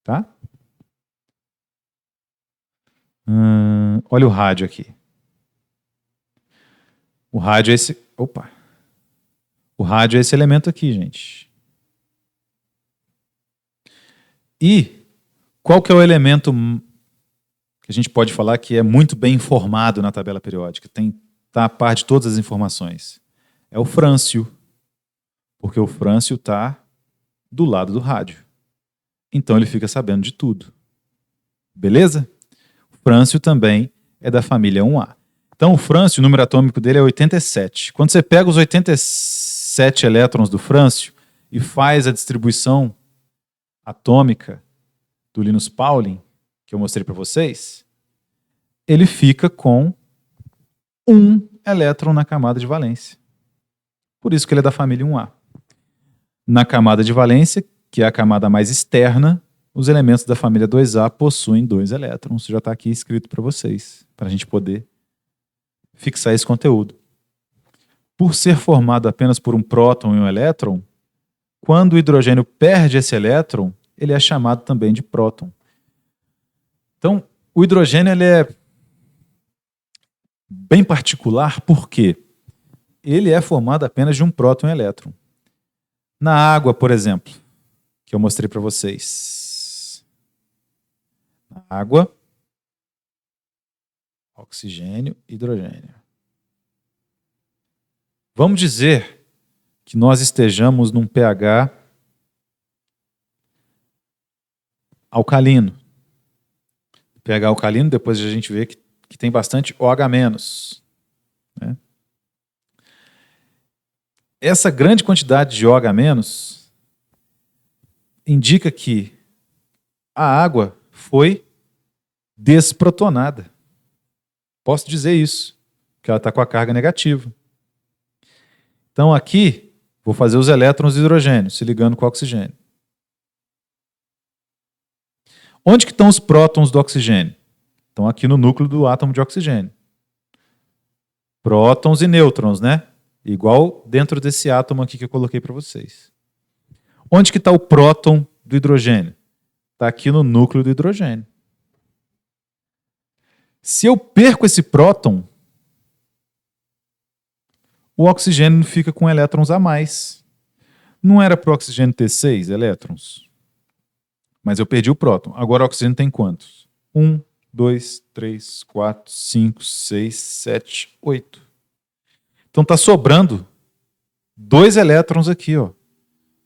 Tá? Olha o rádio aqui. O rádio é esse... Opa! O rádio é esse elemento aqui, gente. E qual que é o elemento que a gente pode falar que é muito bem informado na tabela periódica? Está a par de todas as informações. É o frâncio. Porque o frâncio está do lado do rádio. Então ele fica sabendo de tudo. Beleza? O frâncio também é da família 1A. Então o frâncio, o número atômico dele é 87. Quando você pega os 87 elétrons do frâncio e faz a distribuição atômica do Linus Pauling, que eu mostrei para vocês, ele fica com um elétron na camada de valência. Por isso que ele é da família 1A. Na camada de valência, que é a camada mais externa, os elementos da família 2A possuem 2 elétrons. Já está aqui escrito para vocês, para a gente poder fixar esse conteúdo. Por ser formado apenas por um próton e um elétron, quando o hidrogênio perde esse elétron, ele é chamado também de próton. Então, o hidrogênio ele é bem particular porque ele é formado apenas de um próton e um elétron. Na água, por exemplo, que eu mostrei para vocês. Na água, oxigênio, hidrogênio. Vamos dizer que nós estejamos num pH alcalino. pH alcalino, depois a gente vê que que tem bastante OH-. Né? Essa grande quantidade de OH- indica que a água foi desprotonada. Posso dizer isso, que ela está com a carga negativa. Então aqui, vou fazer os elétrons de hidrogênio se ligando com o oxigênio. Onde que estão os prótons do oxigênio? Estão aqui no núcleo do átomo de oxigênio. Prótons e nêutrons, né? Igual dentro desse átomo aqui que eu coloquei para vocês. Onde que está o próton do hidrogênio? Está aqui no núcleo do hidrogênio. Se eu perco esse próton, o oxigênio fica com elétrons a mais. Não era para o oxigênio ter 6 elétrons? Mas eu perdi o próton. Agora o oxigênio tem quantos? 1, 2, 3, 4, 5, 6, 7, 8. Então está sobrando 2 elétrons aqui, ó.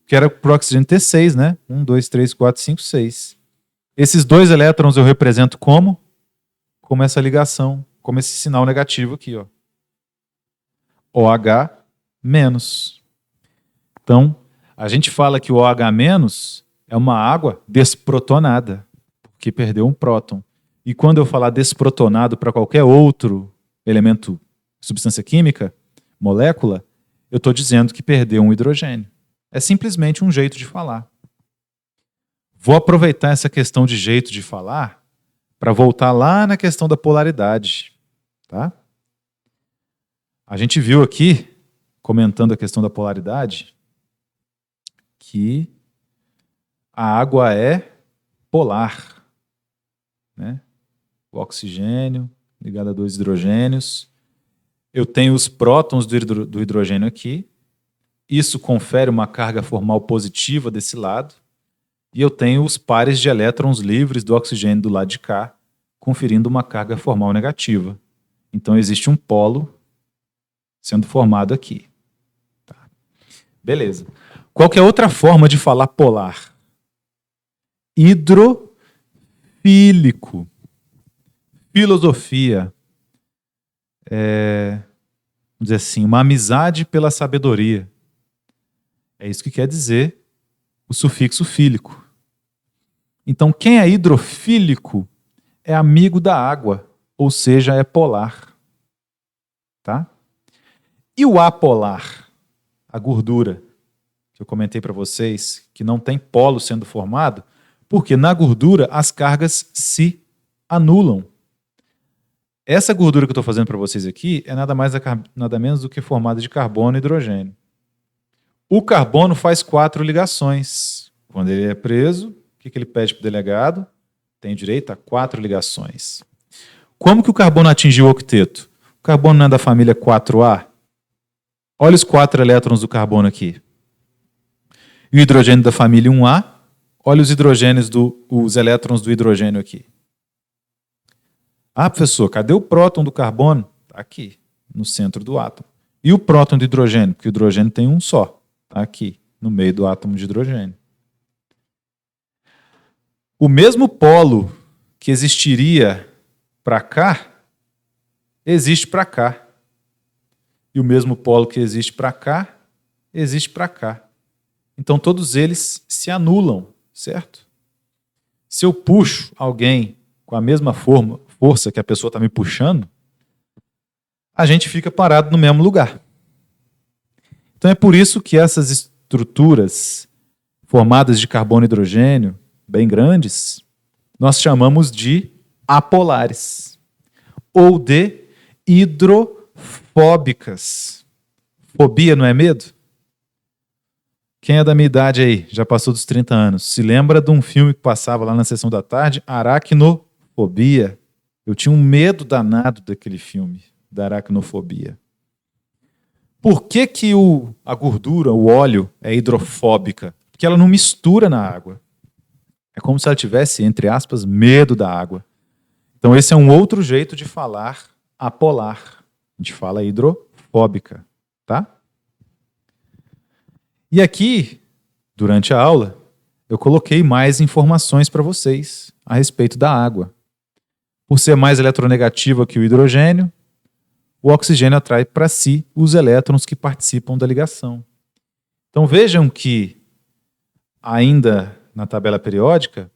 Que era para o oxigênio ter 6, né? 1, 2, 3, 4, 5, 6. Esses 2 elétrons eu represento como? Como essa ligação, como esse sinal negativo aqui, ó. OH-. Então, a gente fala que o OH- é uma água desprotonada, porque perdeu um próton. E quando eu falar desprotonado para qualquer outro elemento, substância química, molécula, eu estou dizendo que perdeu um hidrogênio. É simplesmente um jeito de falar. Vou aproveitar essa questão de jeito de falar para voltar lá na questão da polaridade. Tá? A gente viu aqui, comentando a questão da polaridade, que a água é polar. Né? O oxigênio ligado a 2 hidrogênios. Eu tenho os prótons do hidrogênio aqui. Isso confere uma carga formal positiva desse lado. E eu tenho os pares de elétrons livres do oxigênio do lado de cá, conferindo uma carga formal negativa. Então existe um polo sendo formado aqui. Tá. Beleza. Qual que é outra forma de falar polar? Hidrofílico. Filosofia. Vamos dizer assim, uma amizade pela sabedoria. É isso que quer dizer o sufixo fílico. Então, quem é hidrofílico é amigo da água, ou seja, é polar. Tá? E o apolar, a gordura, que eu comentei para vocês, que não tem polo sendo formado, porque na gordura as cargas se anulam. Essa gordura que eu estou fazendo para vocês aqui é nada mais nada menos do que formada de carbono e hidrogênio. O carbono faz 4 ligações. Quando ele é preso, o que ele pede para o delegado? Tem direito a 4 ligações. Como que o carbono atingiu o octeto? O carbono não é da família 4A? Olha os 4 elétrons do carbono aqui. E o hidrogênio da família 1A? Olha os os elétrons do hidrogênio aqui. Ah, professor, cadê o próton do carbono? Está aqui, no centro do átomo. E o próton do hidrogênio? Porque o hidrogênio tem um só. Está aqui, no meio do átomo de hidrogênio. O mesmo polo que existiria para cá, existe para cá. E o mesmo polo que existe para cá, existe para cá. Então todos eles se anulam, certo? Se eu puxo alguém com a mesma força que a pessoa está me puxando, a gente fica parado no mesmo lugar. Então é por isso que essas estruturas formadas de carbono e hidrogênio, bem grandes, nós chamamos de apolares ou de hidrofóbicas. Fobia não é medo? Quem é da minha idade aí, já passou dos 30 anos, se lembra de um filme que passava lá na sessão da tarde, Aracnofobia? Eu tinha um medo danado daquele filme, da aracnofobia. Por que que a gordura, o óleo, é hidrofóbica? Porque ela não mistura na água. É como se ela tivesse, entre aspas, medo da água. Então esse é um outro jeito de falar apolar. A gente fala hidrofóbica, tá? E aqui, durante a aula, eu coloquei mais informações para vocês a respeito da água. Por ser mais eletronegativa que o hidrogênio, o oxigênio atrai para si os elétrons que participam da ligação. Então vejam que, ainda na tabela periódica,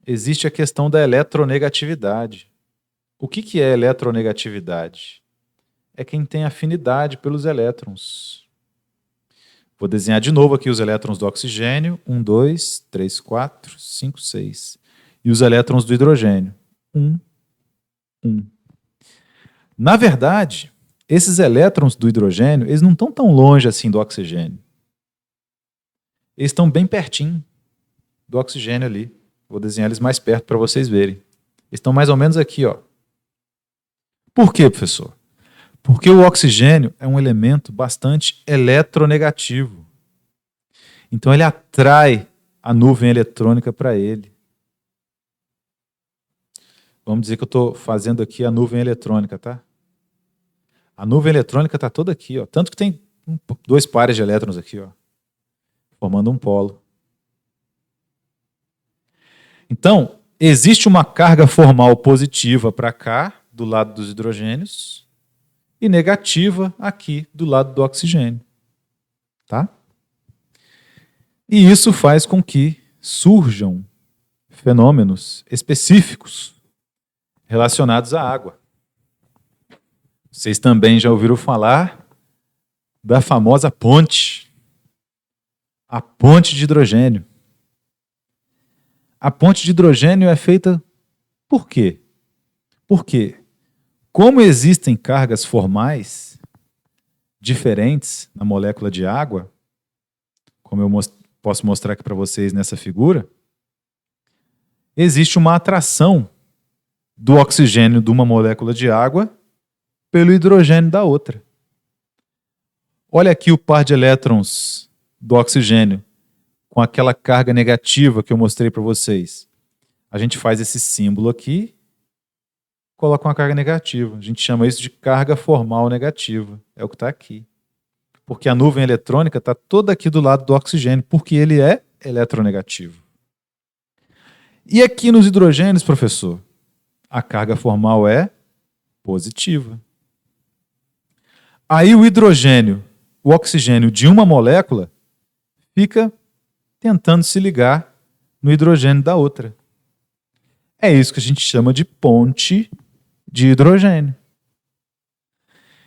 existe a questão da eletronegatividade. O que é eletronegatividade? É quem tem afinidade pelos elétrons. Vou desenhar de novo aqui os elétrons do oxigênio. 1, 2, 3, 4, 5, 6. E os elétrons do hidrogênio. 1, 1. Na verdade, esses elétrons do hidrogênio, eles não estão tão longe assim do oxigênio. Eles estão bem pertinho do oxigênio ali. Vou desenhar eles mais perto para vocês verem. Eles estão mais ou menos aqui, ó. Por quê, professor? Porque o oxigênio é um elemento bastante eletronegativo. Então ele atrai a nuvem eletrônica para ele. Vamos dizer que eu estou fazendo aqui a nuvem eletrônica, tá? A nuvem eletrônica está toda aqui, ó. Tanto que tem 2 pares de elétrons aqui, ó, formando um polo. Então, existe uma carga formal positiva para cá, do lado dos hidrogênios, e negativa aqui, do lado do oxigênio. Tá? E isso faz com que surjam fenômenos específicos relacionados à água. Vocês também já ouviram falar da famosa ponte, a ponte de hidrogênio. A ponte de hidrogênio é feita por quê? Porque, como existem cargas formais diferentes na molécula de água, como eu posso mostrar aqui para vocês nessa figura, existe uma atração do oxigênio de uma molécula de água pelo hidrogênio da outra. Olha aqui o par de elétrons do oxigênio com aquela carga negativa que eu mostrei para vocês. A gente faz esse símbolo aqui, coloca uma carga negativa. A gente chama isso de carga formal negativa. É o que está aqui. Porque a nuvem eletrônica está toda aqui do lado do oxigênio, porque ele é eletronegativo. E aqui nos hidrogênios, professor, a carga formal é positiva. Aí o hidrogênio, o oxigênio de uma molécula, fica tentando se ligar no hidrogênio da outra. É isso que a gente chama de ponte de hidrogênio.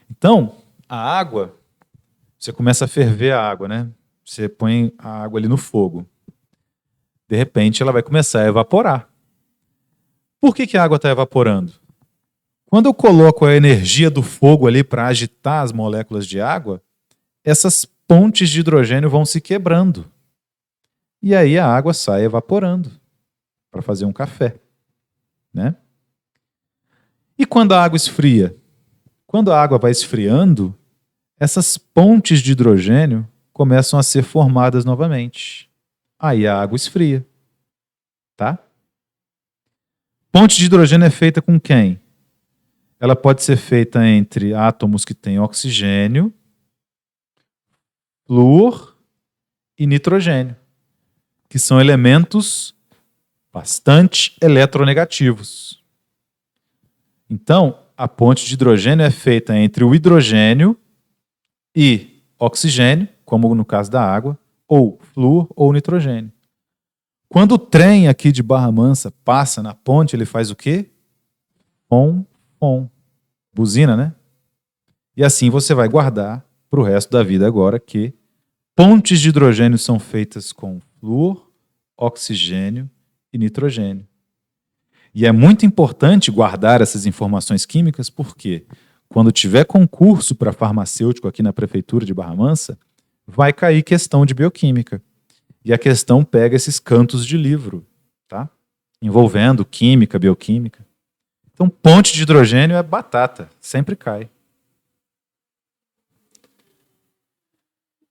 Então, a água, você começa a ferver a água, né? Você põe a água ali no fogo. De repente, ela vai começar a evaporar. Por que a água está evaporando? Quando eu coloco a energia do fogo ali para agitar as moléculas de água, essas pontes de hidrogênio vão se quebrando. E aí a água sai evaporando para fazer um café, né? E quando a água esfria? Quando a água vai esfriando, essas pontes de hidrogênio começam a ser formadas novamente. Aí a água esfria, tá? Ponte de hidrogênio é feita com quem? Ela pode ser feita entre átomos que têm oxigênio, flúor e nitrogênio, que são elementos bastante eletronegativos. Então, a ponte de hidrogênio é feita entre o hidrogênio e oxigênio, como no caso da água, ou flúor ou nitrogênio. Quando o trem aqui de Barra Mansa passa na ponte, ele faz o quê? Pom, pom. Buzina, né? E assim você vai guardar para o resto da vida agora que pontes de hidrogênio são feitas com flúor, oxigênio e nitrogênio. E é muito importante guardar essas informações químicas porque quando tiver concurso para farmacêutico aqui na prefeitura de Barra Mansa, vai cair questão de bioquímica. E a questão pega esses cantos de livro, tá? Envolvendo química, bioquímica. Então, ponte de hidrogênio é batata, sempre cai.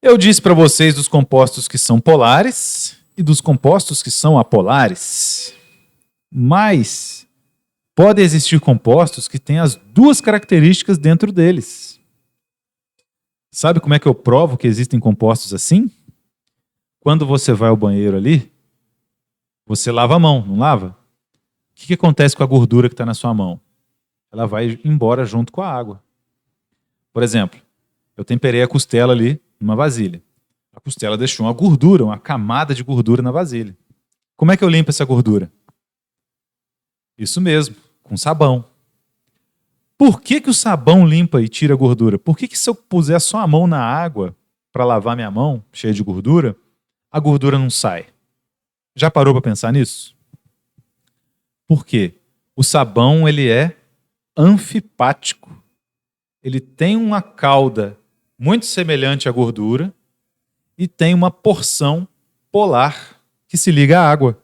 Eu disse para vocês dos compostos que são polares e dos compostos que são apolares. Mas podem existir compostos que têm as duas características dentro deles. Sabe como é que eu provo que existem compostos assim? Quando você vai ao banheiro ali, você lava a mão, não lava? O que acontece com a gordura que está na sua mão? Ela vai embora junto com a água. Por exemplo, eu temperei a costela ali numa vasilha. A costela deixou uma gordura, uma camada de gordura na vasilha. Como é que eu limpo essa gordura? Isso mesmo, com sabão. Por que o sabão limpa e tira a gordura? Por que se eu puser só a mão na água para lavar minha mão, cheia de gordura, a gordura não sai? Já parou para pensar nisso? Por quê? O sabão ele é anfipático. Ele tem uma cauda muito semelhante à gordura e tem uma porção polar que se liga à água.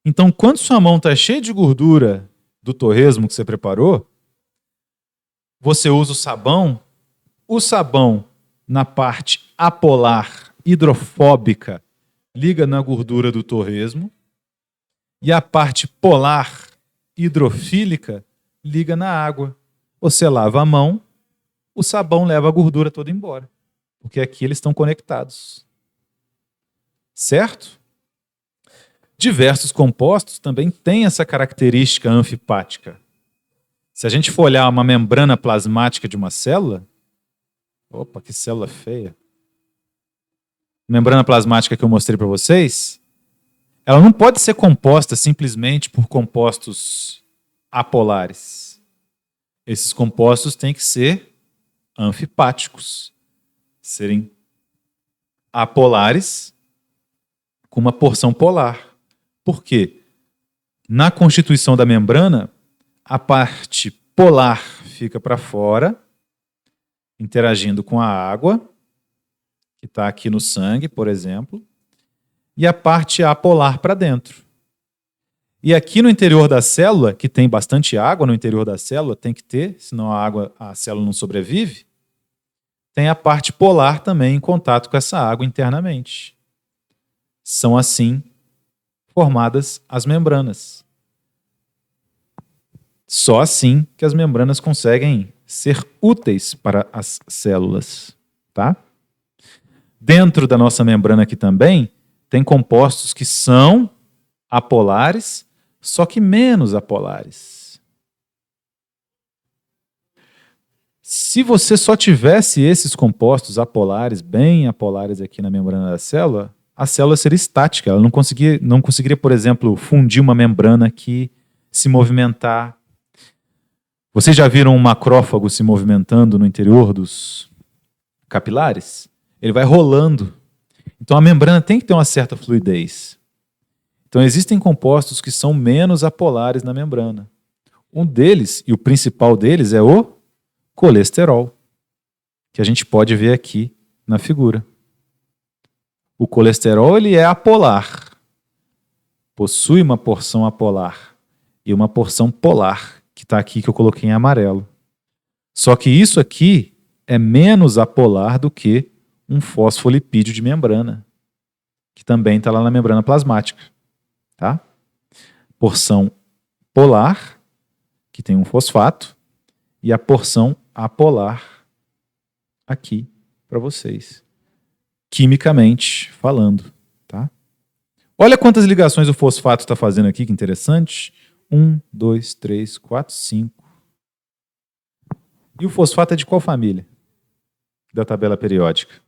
Então, quando sua mão está cheia de gordura do torresmo que você preparou, você usa o sabão na parte apolar hidrofóbica liga na gordura do torresmo e a parte polar hidrofílica liga na água. Você lava a mão, o sabão leva a gordura toda embora, porque aqui eles estão conectados. Certo? Diversos compostos também têm essa característica anfipática. Se a gente for olhar uma membrana plasmática de uma célula, opa, que célula feia. Membrana plasmática que eu mostrei para vocês, ela não pode ser composta simplesmente por compostos apolares. Esses compostos têm que ser anfipáticos, serem apolares com uma porção polar. Por quê? Na constituição da membrana, a parte polar fica para fora, interagindo com a água, que está aqui no sangue, por exemplo, e a parte apolar para dentro. E aqui no interior da célula, que tem bastante água no interior da célula, tem que ter, senão a célula não sobrevive, tem a parte polar também em contato com essa água internamente. São assim formadas as membranas. Só assim que as membranas conseguem ser úteis para as células, tá? Dentro da nossa membrana aqui também tem compostos que são apolares, só que menos apolares. Se você só tivesse esses compostos apolares, bem apolares aqui na membrana da célula, a célula seria estática. Ela não conseguiria, por exemplo, fundir uma membrana aqui, se movimentar. Vocês já viram um macrófago se movimentando no interior dos capilares? Ele vai rolando. Então a membrana tem que ter uma certa fluidez. Então existem compostos que são menos apolares na membrana. Um deles, e o principal deles, é o colesterol, que a gente pode ver aqui na figura. O colesterol ele é apolar. Possui uma porção apolar e uma porção polar, que está aqui que eu coloquei em amarelo. Só que isso aqui é menos apolar do que um fosfolipídio de membrana, que também está lá na membrana plasmática. Tá? Porção polar, que tem um fosfato, e a porção apolar aqui para vocês, quimicamente falando. Tá? Olha quantas ligações o fosfato está fazendo aqui, que interessante. 1, 2, 3, 4, 5. E o fosfato é de qual família da tabela periódica?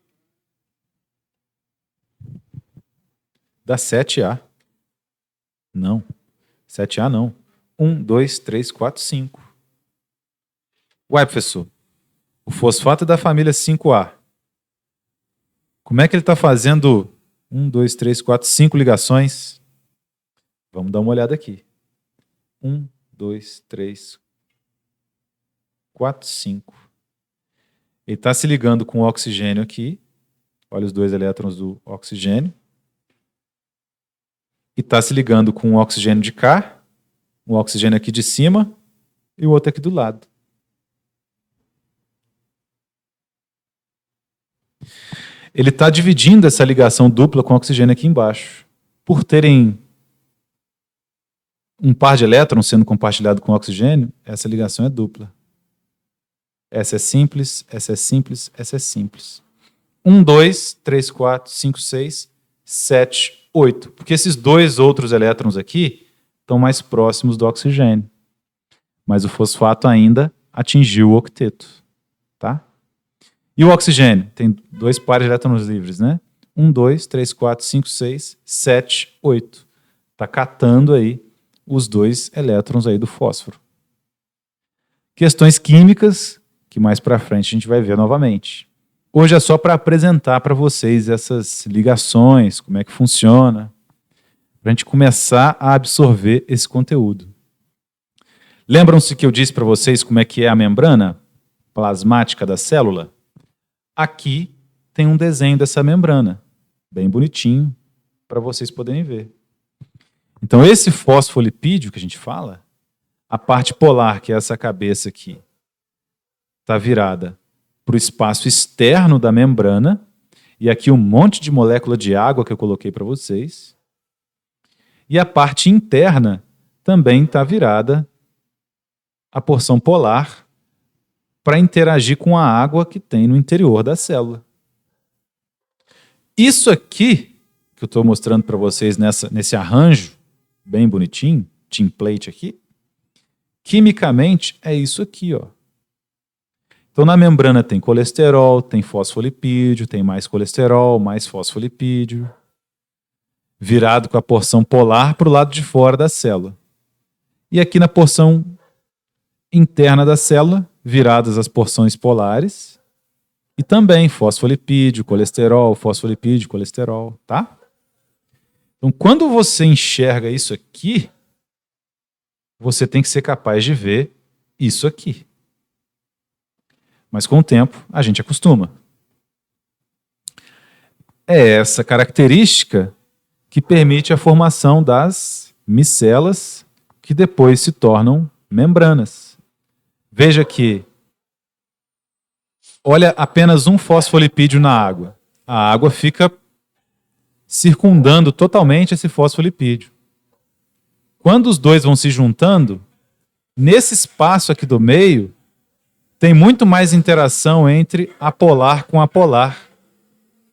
Da 7A. Não. 7A não. 1, 2, 3, 4, 5. Ué, professor, o fosfato é da família 5A. Como é que ele está fazendo 1, 2, 3, 4, 5 ligações? Vamos dar uma olhada aqui. 1, 2, 3, 4, 5. Ele está se ligando com o oxigênio aqui. Olha os dois elétrons do oxigênio. E está se ligando com o oxigênio de cá, o oxigênio aqui de cima e o outro aqui do lado. Ele está dividindo essa ligação dupla com o oxigênio aqui embaixo. Por terem um par de elétrons sendo compartilhado com o oxigênio, essa ligação é dupla. Essa é simples, essa é simples, essa é simples. 1, 2, 3, 4, 5, 6, 7, 8. Porque esses dois outros elétrons aqui estão mais próximos do oxigênio. Mas o fosfato ainda atingiu o octeto. Tá? E o oxigênio? Tem 2 pares de elétrons livres, né? 1, 2, 3, 4, 5, 6, 7, 8. Está catando aí os 2 elétrons aí do fósforo. Questões químicas, que mais para frente a gente vai ver novamente. Hoje é só para apresentar para vocês essas ligações, como é que funciona, para a gente começar a absorver esse conteúdo. Lembram-se que eu disse para vocês como é que é a membrana plasmática da célula? Aqui tem um desenho dessa membrana, bem bonitinho, para vocês poderem ver. Então esse fosfolipídio que a gente fala, a parte polar, que é essa cabeça aqui, está virada para o espaço externo da membrana, e aqui um monte de molécula de água que eu coloquei para vocês. E a parte interna também está virada a porção polar para interagir com a água que tem no interior da célula. Isso aqui, que eu estou mostrando para vocês nesse arranjo bem bonitinho, template aqui, quimicamente é isso aqui, ó. Então, na membrana tem colesterol, tem fosfolipídio, tem mais colesterol, mais fosfolipídio, virado com a porção polar para o lado de fora da célula. E aqui na porção interna da célula, viradas as porções polares, e também fosfolipídio, colesterol, fosfolipídio, colesterol, tá? Então, quando você enxerga isso aqui, você tem que ser capaz de ver isso aqui. Mas com o tempo, a gente acostuma. É essa característica que permite a formação das micelas, que depois se tornam membranas. Veja que, olha apenas um fosfolipídio na água. A água fica circundando totalmente esse fosfolipídio. Quando os 2 vão se juntando, nesse espaço aqui do meio, tem muito mais interação entre apolar com apolar.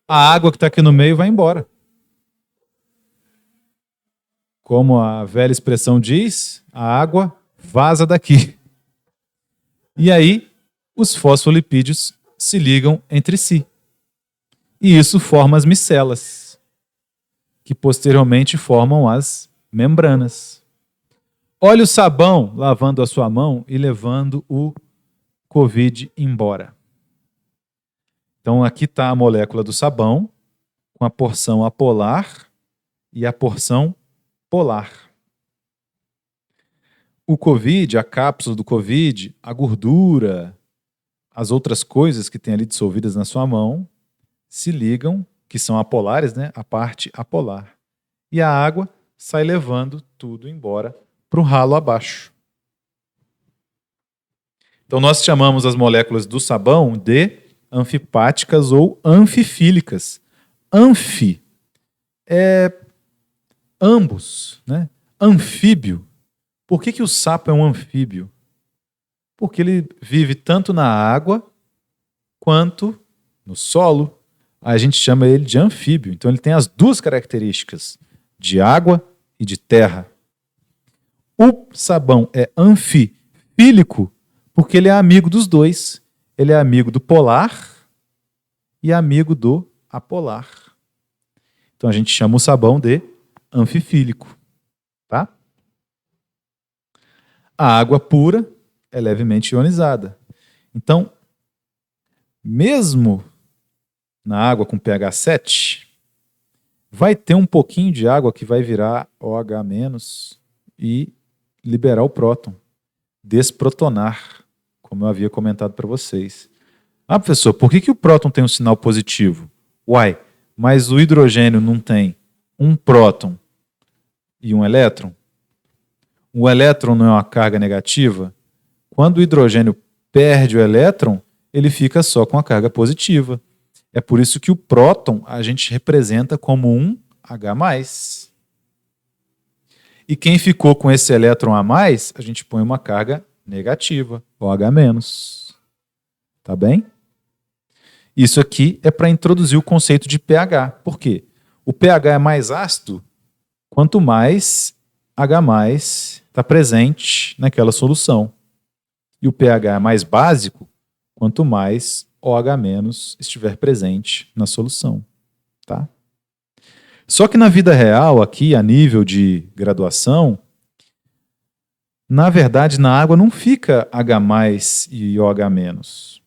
A água que está aqui no meio vai embora. Como a velha expressão diz, a água vaza daqui. E aí, os fosfolipídios se ligam entre si. E isso forma as micelas, que posteriormente formam as membranas. Olha o sabão lavando a sua mão e levando o Covid embora. Então aqui está a molécula do sabão, com a porção apolar e a porção polar. O Covid, a cápsula do Covid, a gordura, as outras coisas que tem ali dissolvidas na sua mão, se ligam, que são apolares, né? A parte apolar. E a água sai levando tudo embora para o ralo abaixo. Então nós chamamos as moléculas do sabão de anfipáticas ou anfifílicas. Anfi é ambos, né? Anfíbio. Por que o sapo é um anfíbio? Porque ele vive tanto na água quanto no solo. A gente chama ele de anfíbio. Então ele tem as 2 características, de água e de terra. O sabão é anfifílico porque ele é amigo dos 2. Ele é amigo do polar e amigo do apolar. Então a gente chama o sabão de anfifílico. Tá? A água pura é levemente ionizada. Então, mesmo na água com pH 7, vai ter um pouquinho de água que vai virar OH- e liberar o próton, desprotonar, como eu havia comentado para vocês. Ah, professor, por que o próton tem um sinal positivo? Uai, mas o hidrogênio não tem um próton e um elétron? O elétron não é uma carga negativa? Quando o hidrogênio perde o elétron, ele fica só com a carga positiva. É por isso que o próton a gente representa como um H+. E quem ficou com esse elétron a mais, a gente põe uma carga negativa, OH-. Tá bem? Isso aqui é para introduzir o conceito de pH. Por quê? O pH é mais ácido quanto mais H+ está presente naquela solução. E o pH é mais básico quanto mais OH- estiver presente na solução. Tá? Só que na vida real, aqui a nível de graduação, na verdade na água não fica H+ e OH-.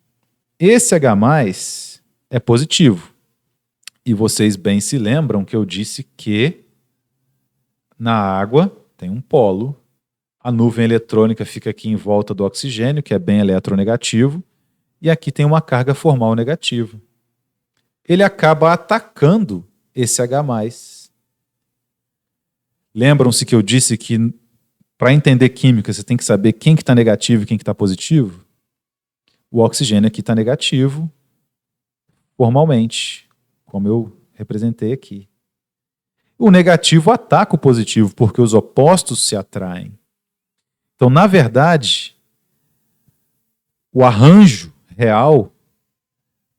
Esse H+ é positivo. E vocês bem se lembram que eu disse que na água tem um polo, a nuvem eletrônica fica aqui em volta do oxigênio, que é bem eletronegativo, e aqui tem uma carga formal negativa. Ele acaba atacando esse H+. Lembram-se que eu disse que para entender química você tem que saber quem que está negativo e quem que está positivo? O oxigênio aqui está negativo, formalmente, como eu representei aqui. O negativo ataca o positivo, porque os opostos se atraem. Então, na verdade, o arranjo real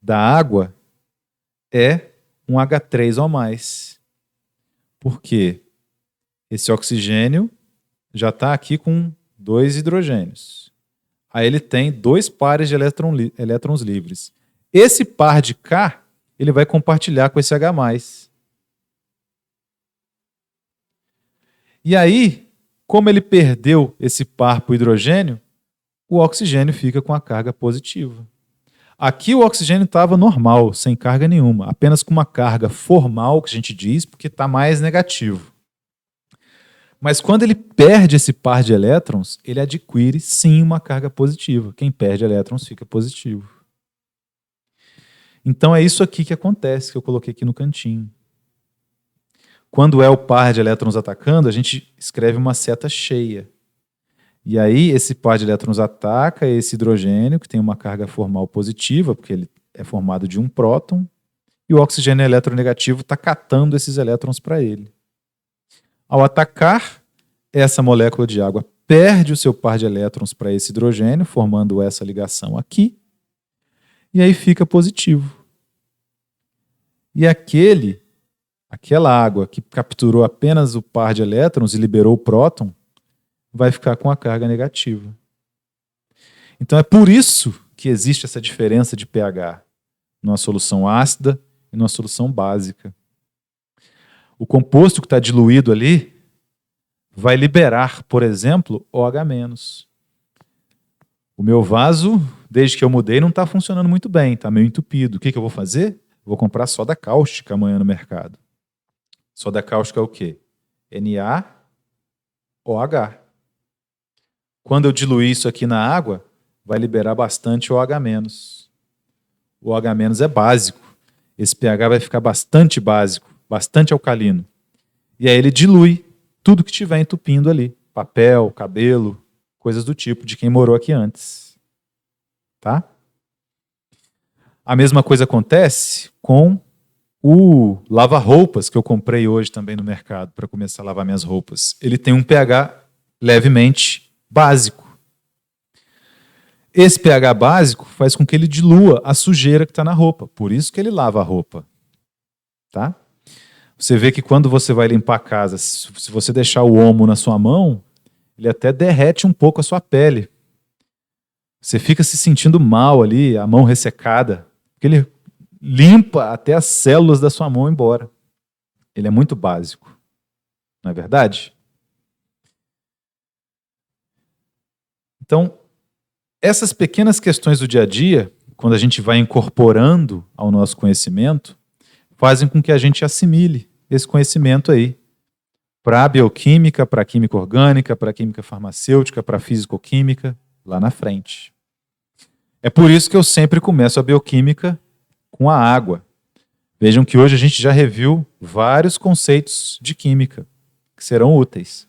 da água é um H3O+. Por quê? Esse oxigênio já está aqui com 2 hidrogênios. Aí ele tem 2 pares de elétrons livres. Esse par de K, ele vai compartilhar com esse H+. E aí, como ele perdeu esse par para o hidrogênio, o oxigênio fica com a carga positiva. Aqui o oxigênio estava normal, sem carga nenhuma, apenas com uma carga formal, que a gente diz, porque está mais negativo. Mas quando ele perde esse par de elétrons, ele adquire sim uma carga positiva. Quem perde elétrons fica positivo. Então é isso aqui que acontece, que eu coloquei aqui no cantinho. Quando é o par de elétrons atacando, a gente escreve uma seta cheia. E aí esse par de elétrons ataca esse hidrogênio, que tem uma carga formal positiva, porque ele é formado de um próton, e o oxigênio eletronegativo está catando esses elétrons para ele. Ao atacar, essa molécula de água perde o seu par de elétrons para esse hidrogênio, formando essa ligação aqui, e aí fica positivo. E aquela água que capturou apenas o par de elétrons e liberou o próton, vai ficar com a carga negativa. Então é por isso que existe essa diferença de pH numa solução ácida e numa solução básica. O composto que está diluído ali vai liberar, por exemplo, OH-. O meu vaso, desde que eu mudei, não está funcionando muito bem, está meio entupido. O que eu vou fazer? Vou comprar soda cáustica amanhã no mercado. Soda cáustica é o quê? NaOH. Quando eu diluir isso aqui na água, vai liberar bastante OH-. O OH- é básico. Esse pH vai ficar bastante básico, bastante alcalino. E aí ele dilui tudo que estiver entupindo ali. Papel, cabelo, coisas do tipo de quem morou aqui antes. Tá? A mesma coisa acontece com o lava-roupas que eu comprei hoje também no mercado para começar a lavar minhas roupas. Ele tem um pH levemente básico. Esse pH básico faz com que ele dilua a sujeira que está na roupa. Por isso que ele lava a roupa. Tá? Você vê que quando você vai limpar a casa, se você deixar o omo na sua mão, ele até derrete um pouco a sua pele. Você fica se sentindo mal ali, a mão ressecada, porque ele limpa até as células da sua mão embora. Ele é muito básico. Não é verdade? Então, essas pequenas questões do dia a dia, quando a gente vai incorporando ao nosso conhecimento, fazem com que a gente assimile esse conhecimento aí para a bioquímica, para a química orgânica, para a química farmacêutica, para a físico-química, lá na frente. É por isso que eu sempre começo a bioquímica com a água. Vejam que hoje a gente já reviu vários conceitos de química que serão úteis.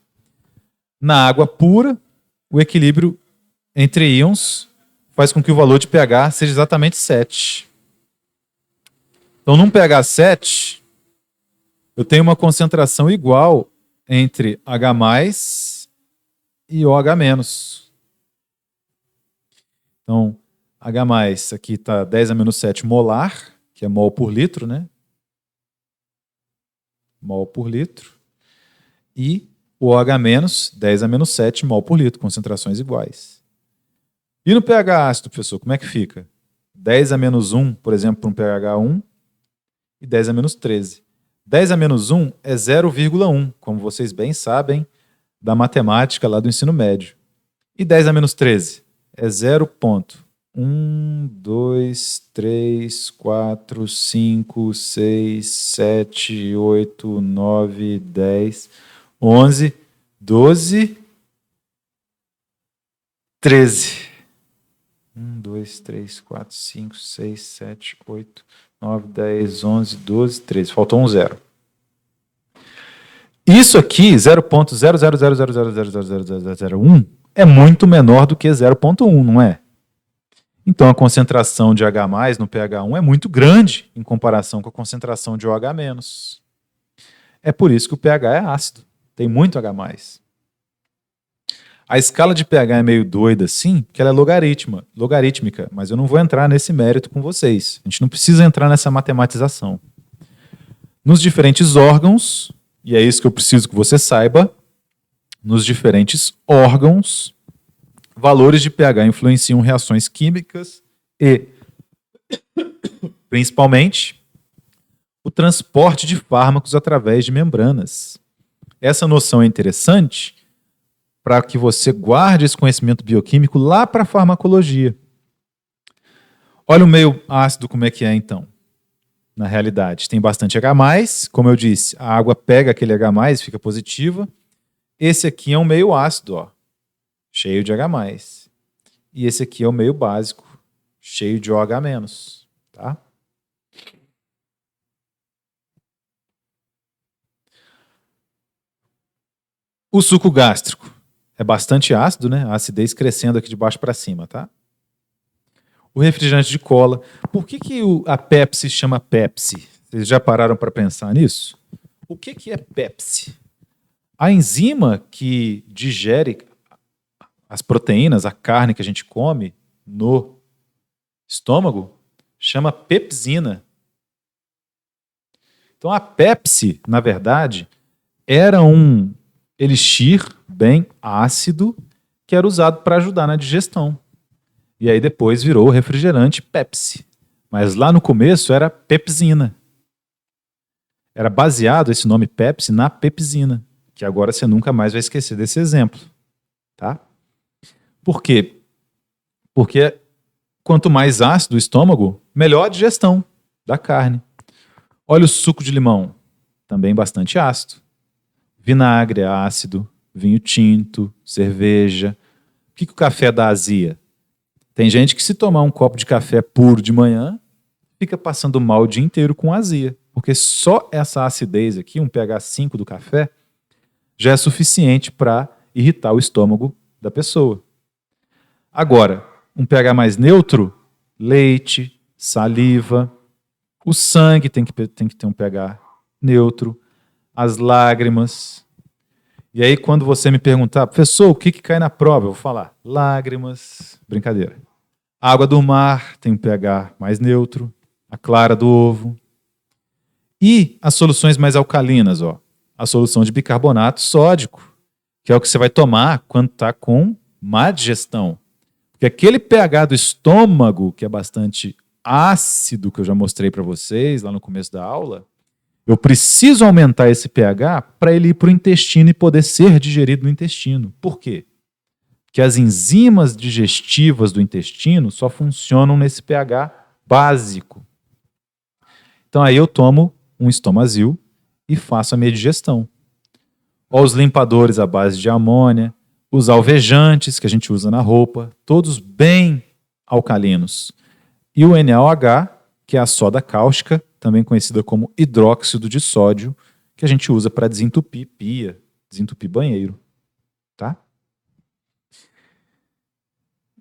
Na água pura, o equilíbrio entre íons faz com que o valor de pH seja exatamente 7. Então, num pH 7, eu tenho uma concentração igual entre H+ e OH-. Então, H+, aqui está 10⁻⁷ molar, que é mol por litro, né? Mol por litro. E O OH-, 10 a menos 7 mol por litro, concentrações iguais. E no pH ácido, professor, como é que fica? 10 a menos 1, por exemplo, para um pH 1, e 10 a menos 13. 10 a menos 1 é 0,1, como vocês bem sabem da matemática lá do ensino médio. E 10 a menos 13 é 0,1, 2, 3, 4, 5, 6, 7, 8, 9, 10, 11, 12, 13. 1, 2, 3, 4, 5, 6, 7, 8, 9, 10, 11, 12, 13. Faltou um zero. Isso aqui, 0,000000001, é muito menor do que 0,1, não é? Então a concentração de H+, no pH1 é muito grande em comparação com a concentração de OH-. É por isso que o pH é ácido, tem muito H+. A escala de pH é meio doida assim, porque ela é logarítmica, mas eu não vou entrar nesse mérito com vocês. A gente não precisa entrar nessa matematização. Nos diferentes órgãos, e é isso que eu preciso que você saiba, nos diferentes órgãos, valores de pH influenciam reações químicas e, principalmente, o transporte de fármacos através de membranas. Essa noção é interessante para que você guarde esse conhecimento bioquímico lá para a farmacologia. Olha o meio ácido como é que é, então. Na realidade, tem bastante H+, como eu disse, a água pega aquele H+, fica positiva. Esse aqui é um meio ácido, ó, cheio de H+. E esse aqui é o meio básico, cheio de OH-, tá? O suco gástrico é bastante ácido, né? A acidez crescendo aqui de baixo para cima, tá? O refrigerante de cola. Por que a Pepsi chama Pepsi? Vocês já pararam para pensar nisso? O que é Pepsi? A enzima que digere as proteínas, a carne que a gente come no estômago, chama pepsina. Então a Pepsi, na verdade, era um elixir bem ácido que era usado para ajudar na digestão. E aí depois virou o refrigerante Pepsi. Mas lá no começo era pepsina. Era baseado esse nome Pepsi na pepsina, que agora você nunca mais vai esquecer desse exemplo. Tá? Por quê? Porque quanto mais ácido o estômago, melhor a digestão da carne. Olha o suco de limão, também bastante ácido. Vinagre é ácido, vinho tinto, cerveja. O que o café dá azia? Tem gente que se tomar um copo de café puro de manhã, fica passando mal o dia inteiro com azia. Porque só essa acidez aqui, um pH 5 do café, já é suficiente para irritar o estômago da pessoa. Agora, um pH mais neutro, leite, saliva, o sangue tem que ter um pH neutro, as lágrimas. E aí, quando você me perguntar, professor, o que cai na prova? Eu vou falar, lágrimas, brincadeira. A água do mar tem um pH mais neutro, a clara do ovo. E as soluções mais alcalinas, ó, a solução de bicarbonato sódico, que é o que você vai tomar quando está com má digestão. Porque aquele pH do estômago, que é bastante ácido, que eu já mostrei para vocês lá no começo da aula, eu preciso aumentar esse pH para ele ir para o intestino e poder ser digerido no intestino. Por quê? Porque as enzimas digestivas do intestino só funcionam nesse pH básico. Então aí eu tomo um Estomazil e faço a minha digestão. Olha os limpadores à base de amônia, os alvejantes que a gente usa na roupa, todos bem alcalinos. E o NaOH, que é a soda cáustica, também conhecida como hidróxido de sódio, que a gente usa para desentupir pia, desentupir banheiro. Tá?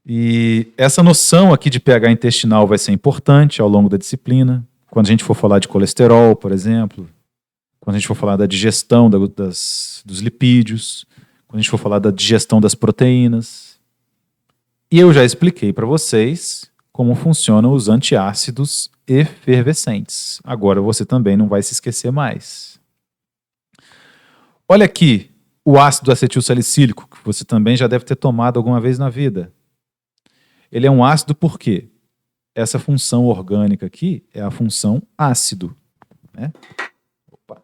E essa noção aqui de pH intestinal vai ser importante ao longo da disciplina. Quando a gente for falar de colesterol, por exemplo, quando a gente for falar da digestão dos lipídios, quando a gente for falar da digestão das proteínas. E eu já expliquei para vocês como funcionam os antiácidos efervescentes. Agora você também não vai se esquecer mais. Olha aqui O ácido acetilsalicílico, que você também já deve ter tomado alguma vez na vida. Ele é um ácido por quê? Essa função orgânica aqui é a função ácido, né? Opa.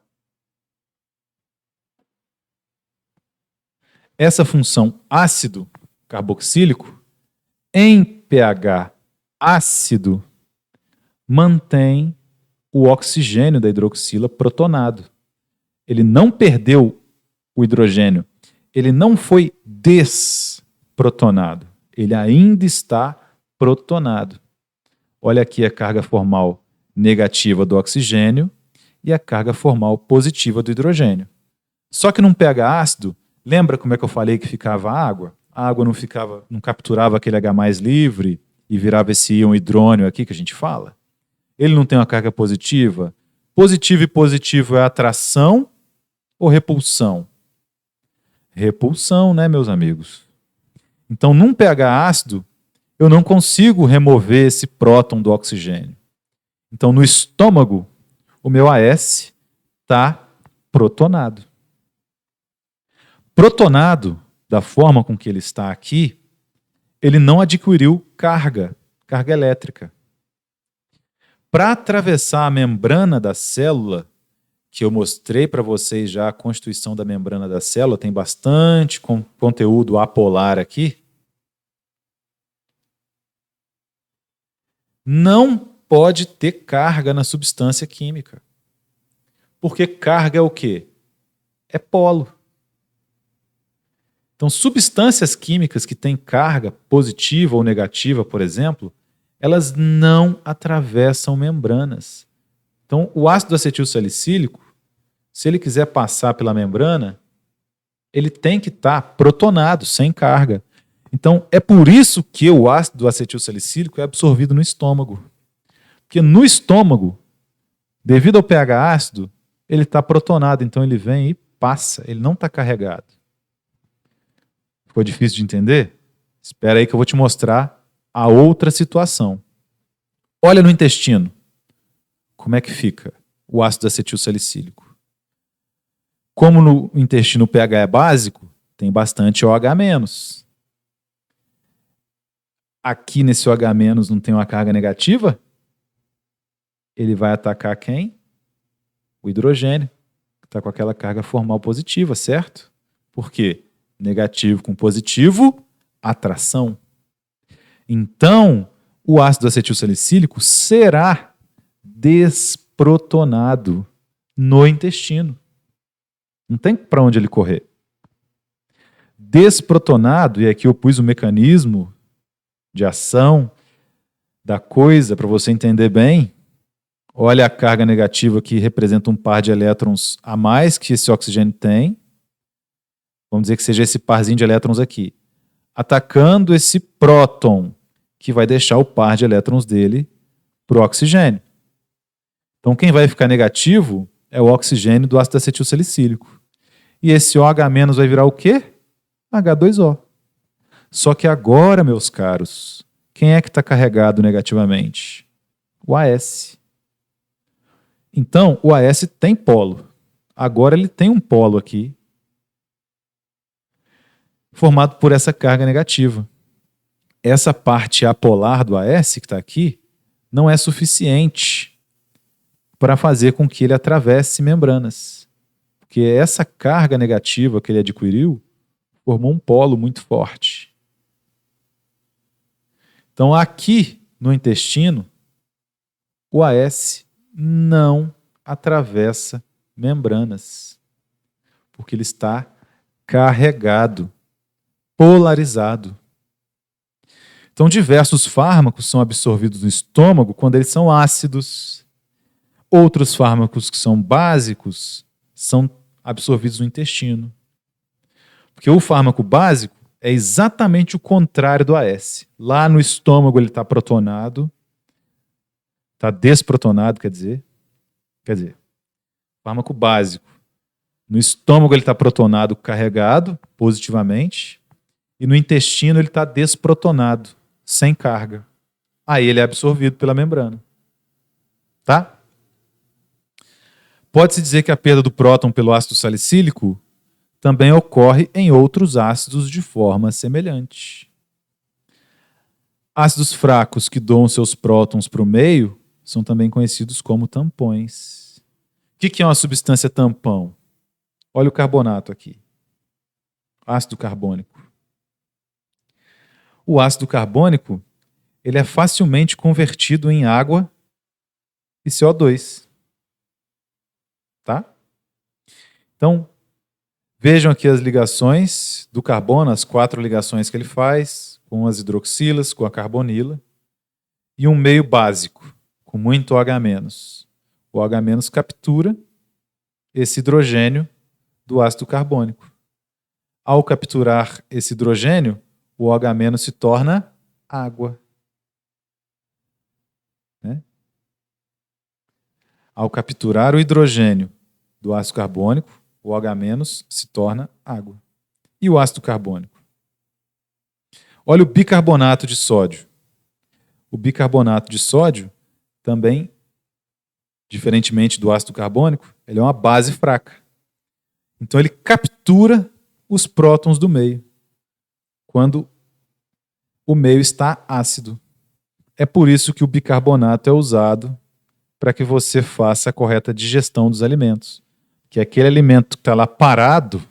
Essa função ácido carboxílico, em pH ácido, mantém o oxigênio da hidroxila protonado. Ele não perdeu o hidrogênio. Ele não foi desprotonado. Ele ainda está protonado. Olha aqui a carga formal negativa do oxigênio e a carga formal positiva do hidrogênio. Só que num pH ácido, lembra como é que eu falei que ficava a água? A água não capturava aquele H+ livre e virava esse íon hidrônio aqui que a gente fala? Ele não tem uma carga positiva? Positivo e positivo é atração ou repulsão? Repulsão, né, meus amigos? Então, num pH ácido, eu não consigo remover esse próton do oxigênio. Então, no estômago, o meu AS está protonado. Protonado, da forma com que ele está aqui, ele não adquiriu carga elétrica. Para atravessar a membrana da célula, que eu mostrei para vocês já a constituição da membrana da célula, tem bastante conteúdo apolar aqui, não pode ter carga na substância química. Porque carga é o quê? É polo. Então, substâncias químicas que têm carga positiva ou negativa, por exemplo, elas não atravessam membranas. Então, o ácido acetilsalicílico, se ele quiser passar pela membrana, ele tem que estar protonado, sem carga. Então, é por isso que o ácido acetilsalicílico é absorvido no estômago. Porque no estômago, devido ao pH ácido, ele está protonado, então ele vem e passa, ele não está carregado. Ficou difícil de entender? Espera aí que eu vou te mostrar a outra situação. Olha no intestino. Como é que fica o ácido acetilsalicílico? Como no intestino o pH é básico, tem bastante OH-. Aqui nesse OH- não tem uma carga negativa? Ele vai atacar quem? O hidrogênio, que está com aquela carga formal positiva, certo? Por quê? Negativo com positivo, atração. Então, o ácido acetilsalicílico será desprotonado no intestino. Não tem para onde ele correr. Desprotonado, e aqui eu pus o mecanismo de ação da coisa para você entender bem. Olha a carga negativa que representa um par de elétrons a mais que esse oxigênio tem. Vamos dizer que seja esse parzinho de elétrons aqui. Atacando esse próton, que vai deixar o par de elétrons dele para o oxigênio. Então, quem vai ficar negativo é o oxigênio do ácido acetilsalicílico. E esse OH- vai virar o quê? H2O. Só que agora, meus caros, quem é que está carregado negativamente? O AS. Então, o AS tem polo. Agora ele tem um polo aqui, formado por essa carga negativa. Essa parte apolar do AS, que está aqui, não é suficiente para fazer com que ele atravesse membranas. Porque essa carga negativa que ele adquiriu formou um polo muito forte. Então, aqui no intestino, o AS não atravessa membranas, porque ele está carregado, polarizado. Então, diversos fármacos são absorvidos no estômago quando eles são ácidos. Outros fármacos que são básicos são absorvidos no intestino. Porque o fármaco básico é exatamente o contrário do AS. Lá no estômago ele está protonado, está desprotonado, quer dizer, fármaco básico. No estômago ele está protonado, carregado positivamente, e no intestino ele está desprotonado, sem carga. Aí ele é absorvido pela membrana. Tá? Pode-se dizer que a perda do próton pelo ácido salicílico também ocorre em outros ácidos de forma semelhante. Ácidos fracos que doam seus prótons para o meio são também conhecidos como tampões. O que é uma substância tampão? Olha o carbonato aqui. Ácido carbônico. O ácido carbônico ele é facilmente convertido em água e CO2. Tá? Então, vejam aqui as ligações do carbono, as 4 ligações que ele faz, com as hidroxilas, com a carbonila, e um meio básico, com muito OH-. O OH- captura esse hidrogênio do ácido carbônico. Ao capturar esse hidrogênio, o OH- se torna água. Né? Ao capturar o hidrogênio do ácido carbônico, o OH- se torna água. E o ácido carbônico? Olha o bicarbonato de sódio. O bicarbonato de sódio também, diferentemente do ácido carbônico, ele é uma base fraca. Então ele captura os prótons do meio, quando o meio está ácido. É por isso que o bicarbonato é usado para que você faça a correta digestão dos alimentos. Que aquele alimento que está lá parado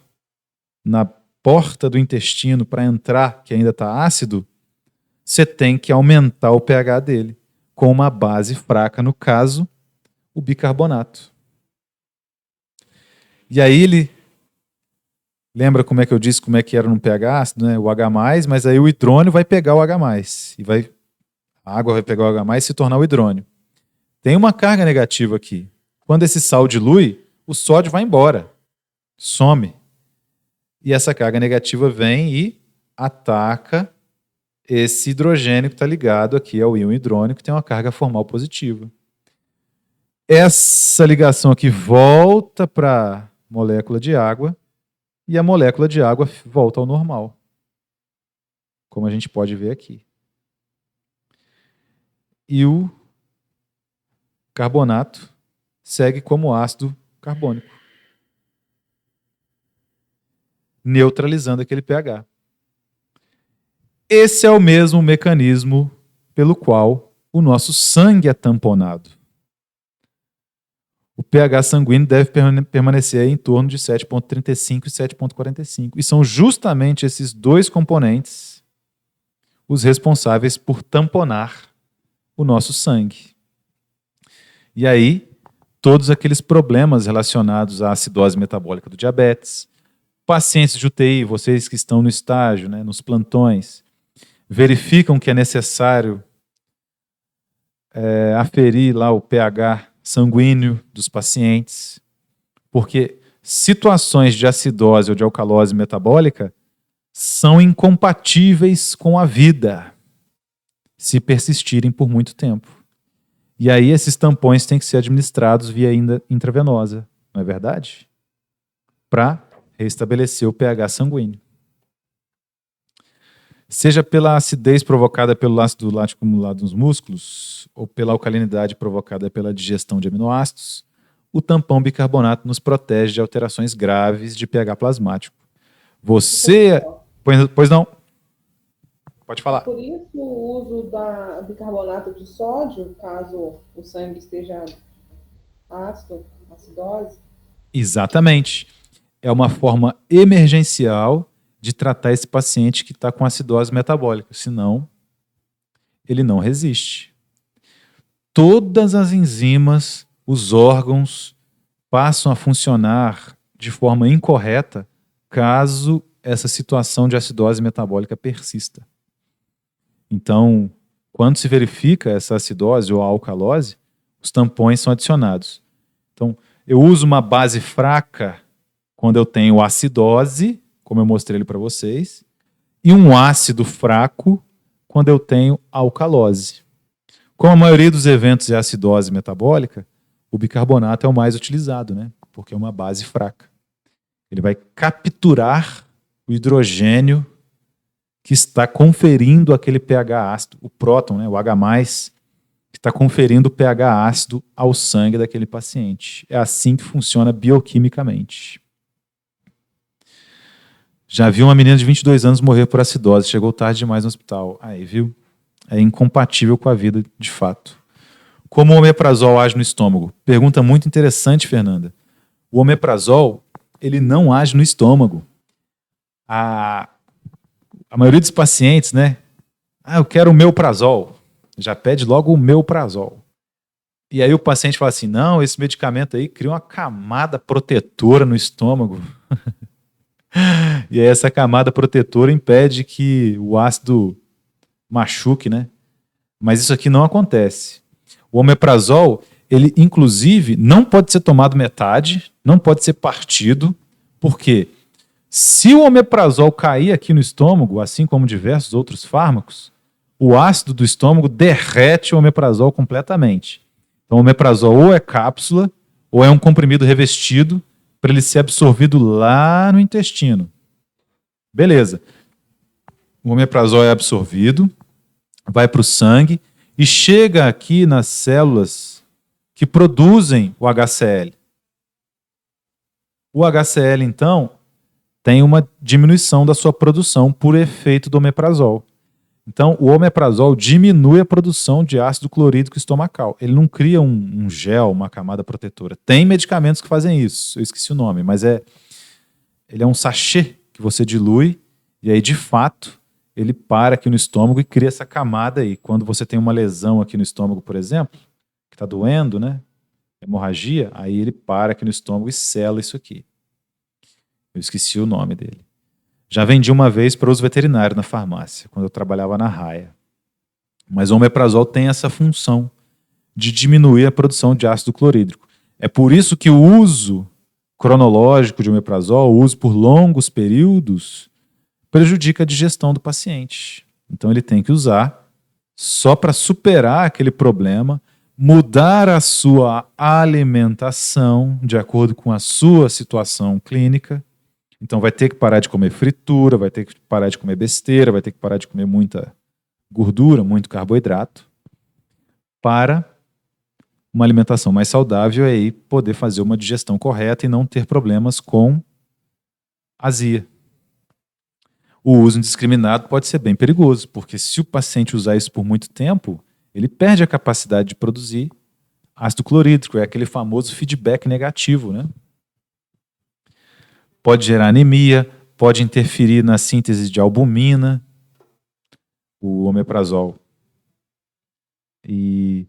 na porta do intestino para entrar, que ainda está ácido, você tem que aumentar o pH dele com uma base fraca, no caso, o bicarbonato. E aí ele... Lembra como é que eu disse como é que era no pH ácido, né? O H+, mas aí o hidrônio vai pegar o H+. A água vai pegar o H+, e se tornar o hidrônio. Tem uma carga negativa aqui. Quando esse sal dilui, o sódio vai embora. Some. E essa carga negativa vem e ataca esse hidrogênio que está ligado aqui ao íon hidrônio, que tem uma carga formal positiva. Essa ligação aqui volta para a molécula de água e a molécula de água volta ao normal, como a gente pode ver aqui. E o carbonato segue como ácido carbônico, neutralizando aquele pH. Esse é o mesmo mecanismo pelo qual o nosso sangue é tamponado. O pH sanguíneo deve permanecer em torno de 7,35 e 7,45. E são justamente esses dois componentes os responsáveis por tamponar o nosso sangue. E aí, todos aqueles problemas relacionados à acidose metabólica do diabetes, pacientes de UTI, vocês que estão no estágio, né, nos plantões, verificam que é necessário aferir lá o pH sanguíneo dos pacientes, porque situações de acidose ou de alcalose metabólica são incompatíveis com a vida se persistirem por muito tempo. E aí esses tampões têm que ser administrados via intravenosa, não é verdade? Para restabelecer o pH sanguíneo. Seja pela acidez provocada pelo ácido lático acumulado nos músculos ou pela alcalinidade provocada pela digestão de aminoácidos, o tampão bicarbonato nos protege de alterações graves de pH plasmático. Você... Pois não? Pode falar. Por isso o uso da bicarbonato de sódio, caso o sangue esteja ácido, acidose? Exatamente. É uma forma emergencial de tratar esse paciente que está com acidose metabólica, senão ele não resiste. Todas as enzimas, os órgãos, passam a funcionar de forma incorreta caso essa situação de acidose metabólica persista. Então, quando se verifica essa acidose ou alcalose, os tampões são adicionados. Então, eu uso uma base fraca quando eu tenho acidose, como eu mostrei ele para vocês, e um ácido fraco quando eu tenho alcalose. Como a maioria dos eventos é acidose metabólica, o bicarbonato é o mais utilizado, né? Porque é uma base fraca. Ele vai capturar o hidrogênio que está conferindo aquele pH ácido, o próton, né? O H+, que está conferindo o pH ácido ao sangue daquele paciente. É assim que funciona bioquimicamente. Já vi uma menina de 22 anos morrer por acidose. Chegou tarde demais no hospital. Aí, viu? É incompatível com a vida, de fato. Como o omeprazol age no estômago? Pergunta muito interessante, Fernanda. O omeprazol, ele não age no estômago. A maioria dos pacientes, né? Eu quero o Meprazol. Já pede logo o Meprazol. E aí o paciente fala assim, não, esse medicamento aí cria uma camada protetora no estômago. E aí essa camada protetora impede que o ácido machuque, né? Mas isso aqui não acontece. O omeprazol, ele inclusive não pode ser tomado metade, não pode ser partido, porque se o omeprazol cair aqui no estômago, assim como diversos outros fármacos, o ácido do estômago derrete o omeprazol completamente. Então o omeprazol ou é cápsula, ou é um comprimido revestido para ele ser absorvido lá no intestino. Beleza. O omeprazol é absorvido, vai para o sangue e chega aqui nas células que produzem o HCl. O HCl, então, tem uma diminuição da sua produção por efeito do omeprazol. Então, o omeprazol diminui a produção de ácido clorídrico estomacal. Ele não cria um gel, uma camada protetora. Tem medicamentos que fazem isso, eu esqueci o nome, mas ele é um sachê que você dilui e aí, de fato, ele para aqui no estômago e cria essa camada aí. Quando você tem uma lesão aqui no estômago, por exemplo, que está doendo, né? Hemorragia, aí ele para aqui no estômago e sela isso aqui. Eu esqueci o nome dele. Já vendi uma vez para uso veterinário na farmácia, quando eu trabalhava na raia. Mas o omeprazol tem essa função de diminuir a produção de ácido clorídrico. É por isso que o uso cronológico de omeprazol, o uso por longos períodos, prejudica a digestão do paciente. Então ele tem que usar só para superar aquele problema, mudar a sua alimentação de acordo com a sua situação clínica. Então vai ter que parar de comer fritura, vai ter que parar de comer besteira, vai ter que parar de comer muita gordura, muito carboidrato, para uma alimentação mais saudável e aí poder fazer uma digestão correta e não ter problemas com azia. O uso indiscriminado pode ser bem perigoso, porque se o paciente usar isso por muito tempo, ele perde a capacidade de produzir ácido clorídrico, é aquele famoso feedback negativo, né? Pode gerar anemia, pode interferir na síntese de albumina, o omeprazol. E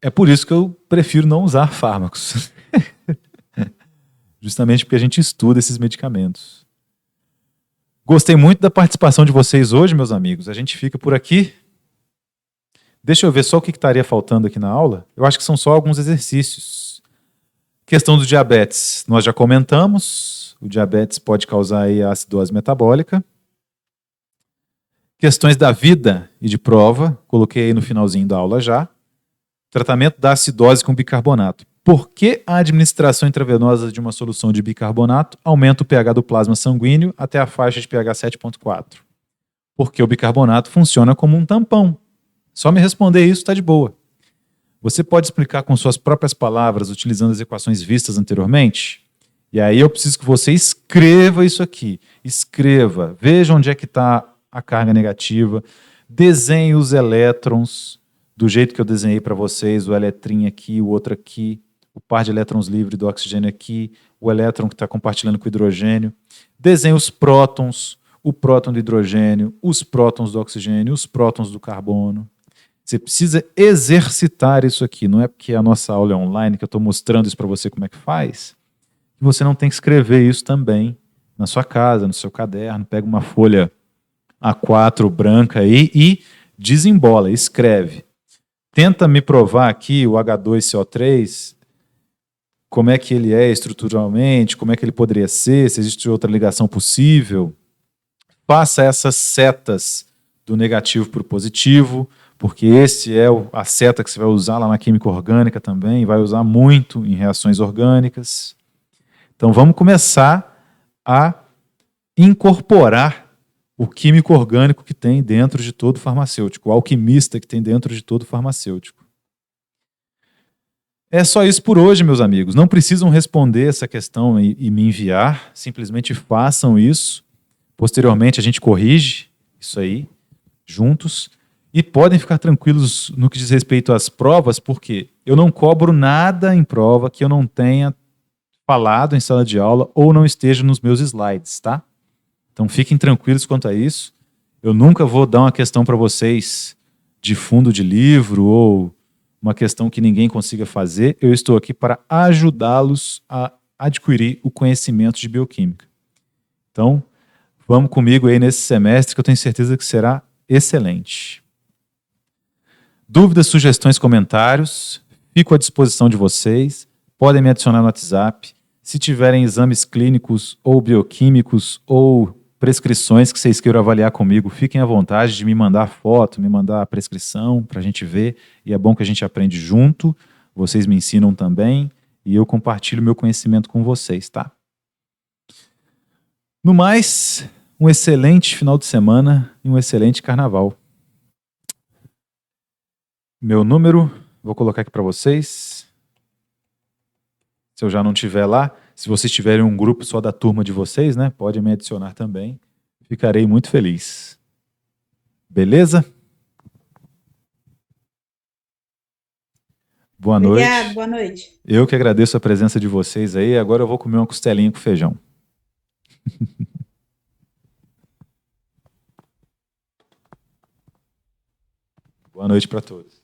é por isso que eu prefiro não usar fármacos. Justamente porque a gente estuda esses medicamentos. Gostei muito da participação de vocês hoje, meus amigos. A gente fica por aqui. Deixa eu ver só o que estaria faltando aqui na aula. Eu acho que são só alguns exercícios. Questão do diabetes, nós já comentamos. O diabetes pode causar aí a acidose metabólica. Questões da vida e de prova, coloquei aí no finalzinho da aula já. Tratamento da acidose com bicarbonato. Por que a administração intravenosa de uma solução de bicarbonato aumenta o pH do plasma sanguíneo até a faixa de pH 7,4? Porque o bicarbonato funciona como um tampão. Só me responder isso, está de boa. Você pode explicar com suas próprias palavras, utilizando as equações vistas anteriormente? E aí eu preciso que você escreva isso aqui. Escreva. Veja onde é que está a carga negativa. Desenhe os elétrons do jeito que eu desenhei para vocês. O eletrinho aqui, o outro aqui. O par de elétrons livre do oxigênio aqui. O elétron que está compartilhando com o hidrogênio. Desenhe os prótons. O próton do hidrogênio. Os prótons do oxigênio. Os prótons do carbono. Você precisa exercitar isso aqui. Não é porque a nossa aula é online que eu estou mostrando isso para você como é que faz. Você não tem que escrever isso também na sua casa, no seu caderno. Pega uma folha A4 branca aí e desembola, escreve. Tenta me provar aqui o H2CO3, como é que ele é estruturalmente, como é que ele poderia ser, se existe outra ligação possível. Faça essas setas do negativo para o positivo, porque esse é a seta que você vai usar lá na química orgânica também, vai usar muito em reações orgânicas. Então vamos começar a incorporar o químico orgânico que tem dentro de todo farmacêutico, o alquimista que tem dentro de todo farmacêutico. É só isso por hoje, meus amigos. Não precisam responder essa questão e me enviar. Simplesmente façam isso. Posteriormente, a gente corrige isso aí, juntos. E podem ficar tranquilos no que diz respeito às provas, porque eu não cobro nada em prova que eu não tenha falado em sala de aula ou não esteja nos meus slides, tá? Então fiquem tranquilos quanto a isso. Eu nunca vou dar uma questão para vocês de fundo de livro ou uma questão que ninguém consiga fazer. Eu estou aqui para ajudá-los a adquirir o conhecimento de bioquímica. Então, vamos comigo aí nesse semestre que eu tenho certeza que será excelente. Dúvidas, sugestões, comentários, fico à disposição de vocês. Podem me adicionar no WhatsApp. Se tiverem exames clínicos ou bioquímicos ou prescrições que vocês queiram avaliar comigo, fiquem à vontade de me mandar foto, me mandar a prescrição para a gente ver. E é bom que a gente aprende junto. Vocês me ensinam também e eu compartilho meu conhecimento com vocês, tá? No mais, um excelente final de semana e um excelente carnaval. Meu número, vou colocar aqui para vocês. Se eu já não estiver lá, se vocês tiverem um grupo só da turma de vocês, né, pode me adicionar também. Ficarei muito feliz. Beleza? Boa noite. Obrigado, boa noite. Eu que agradeço a presença de vocês aí. Agora eu vou comer uma costelinha com feijão. Boa noite para todos.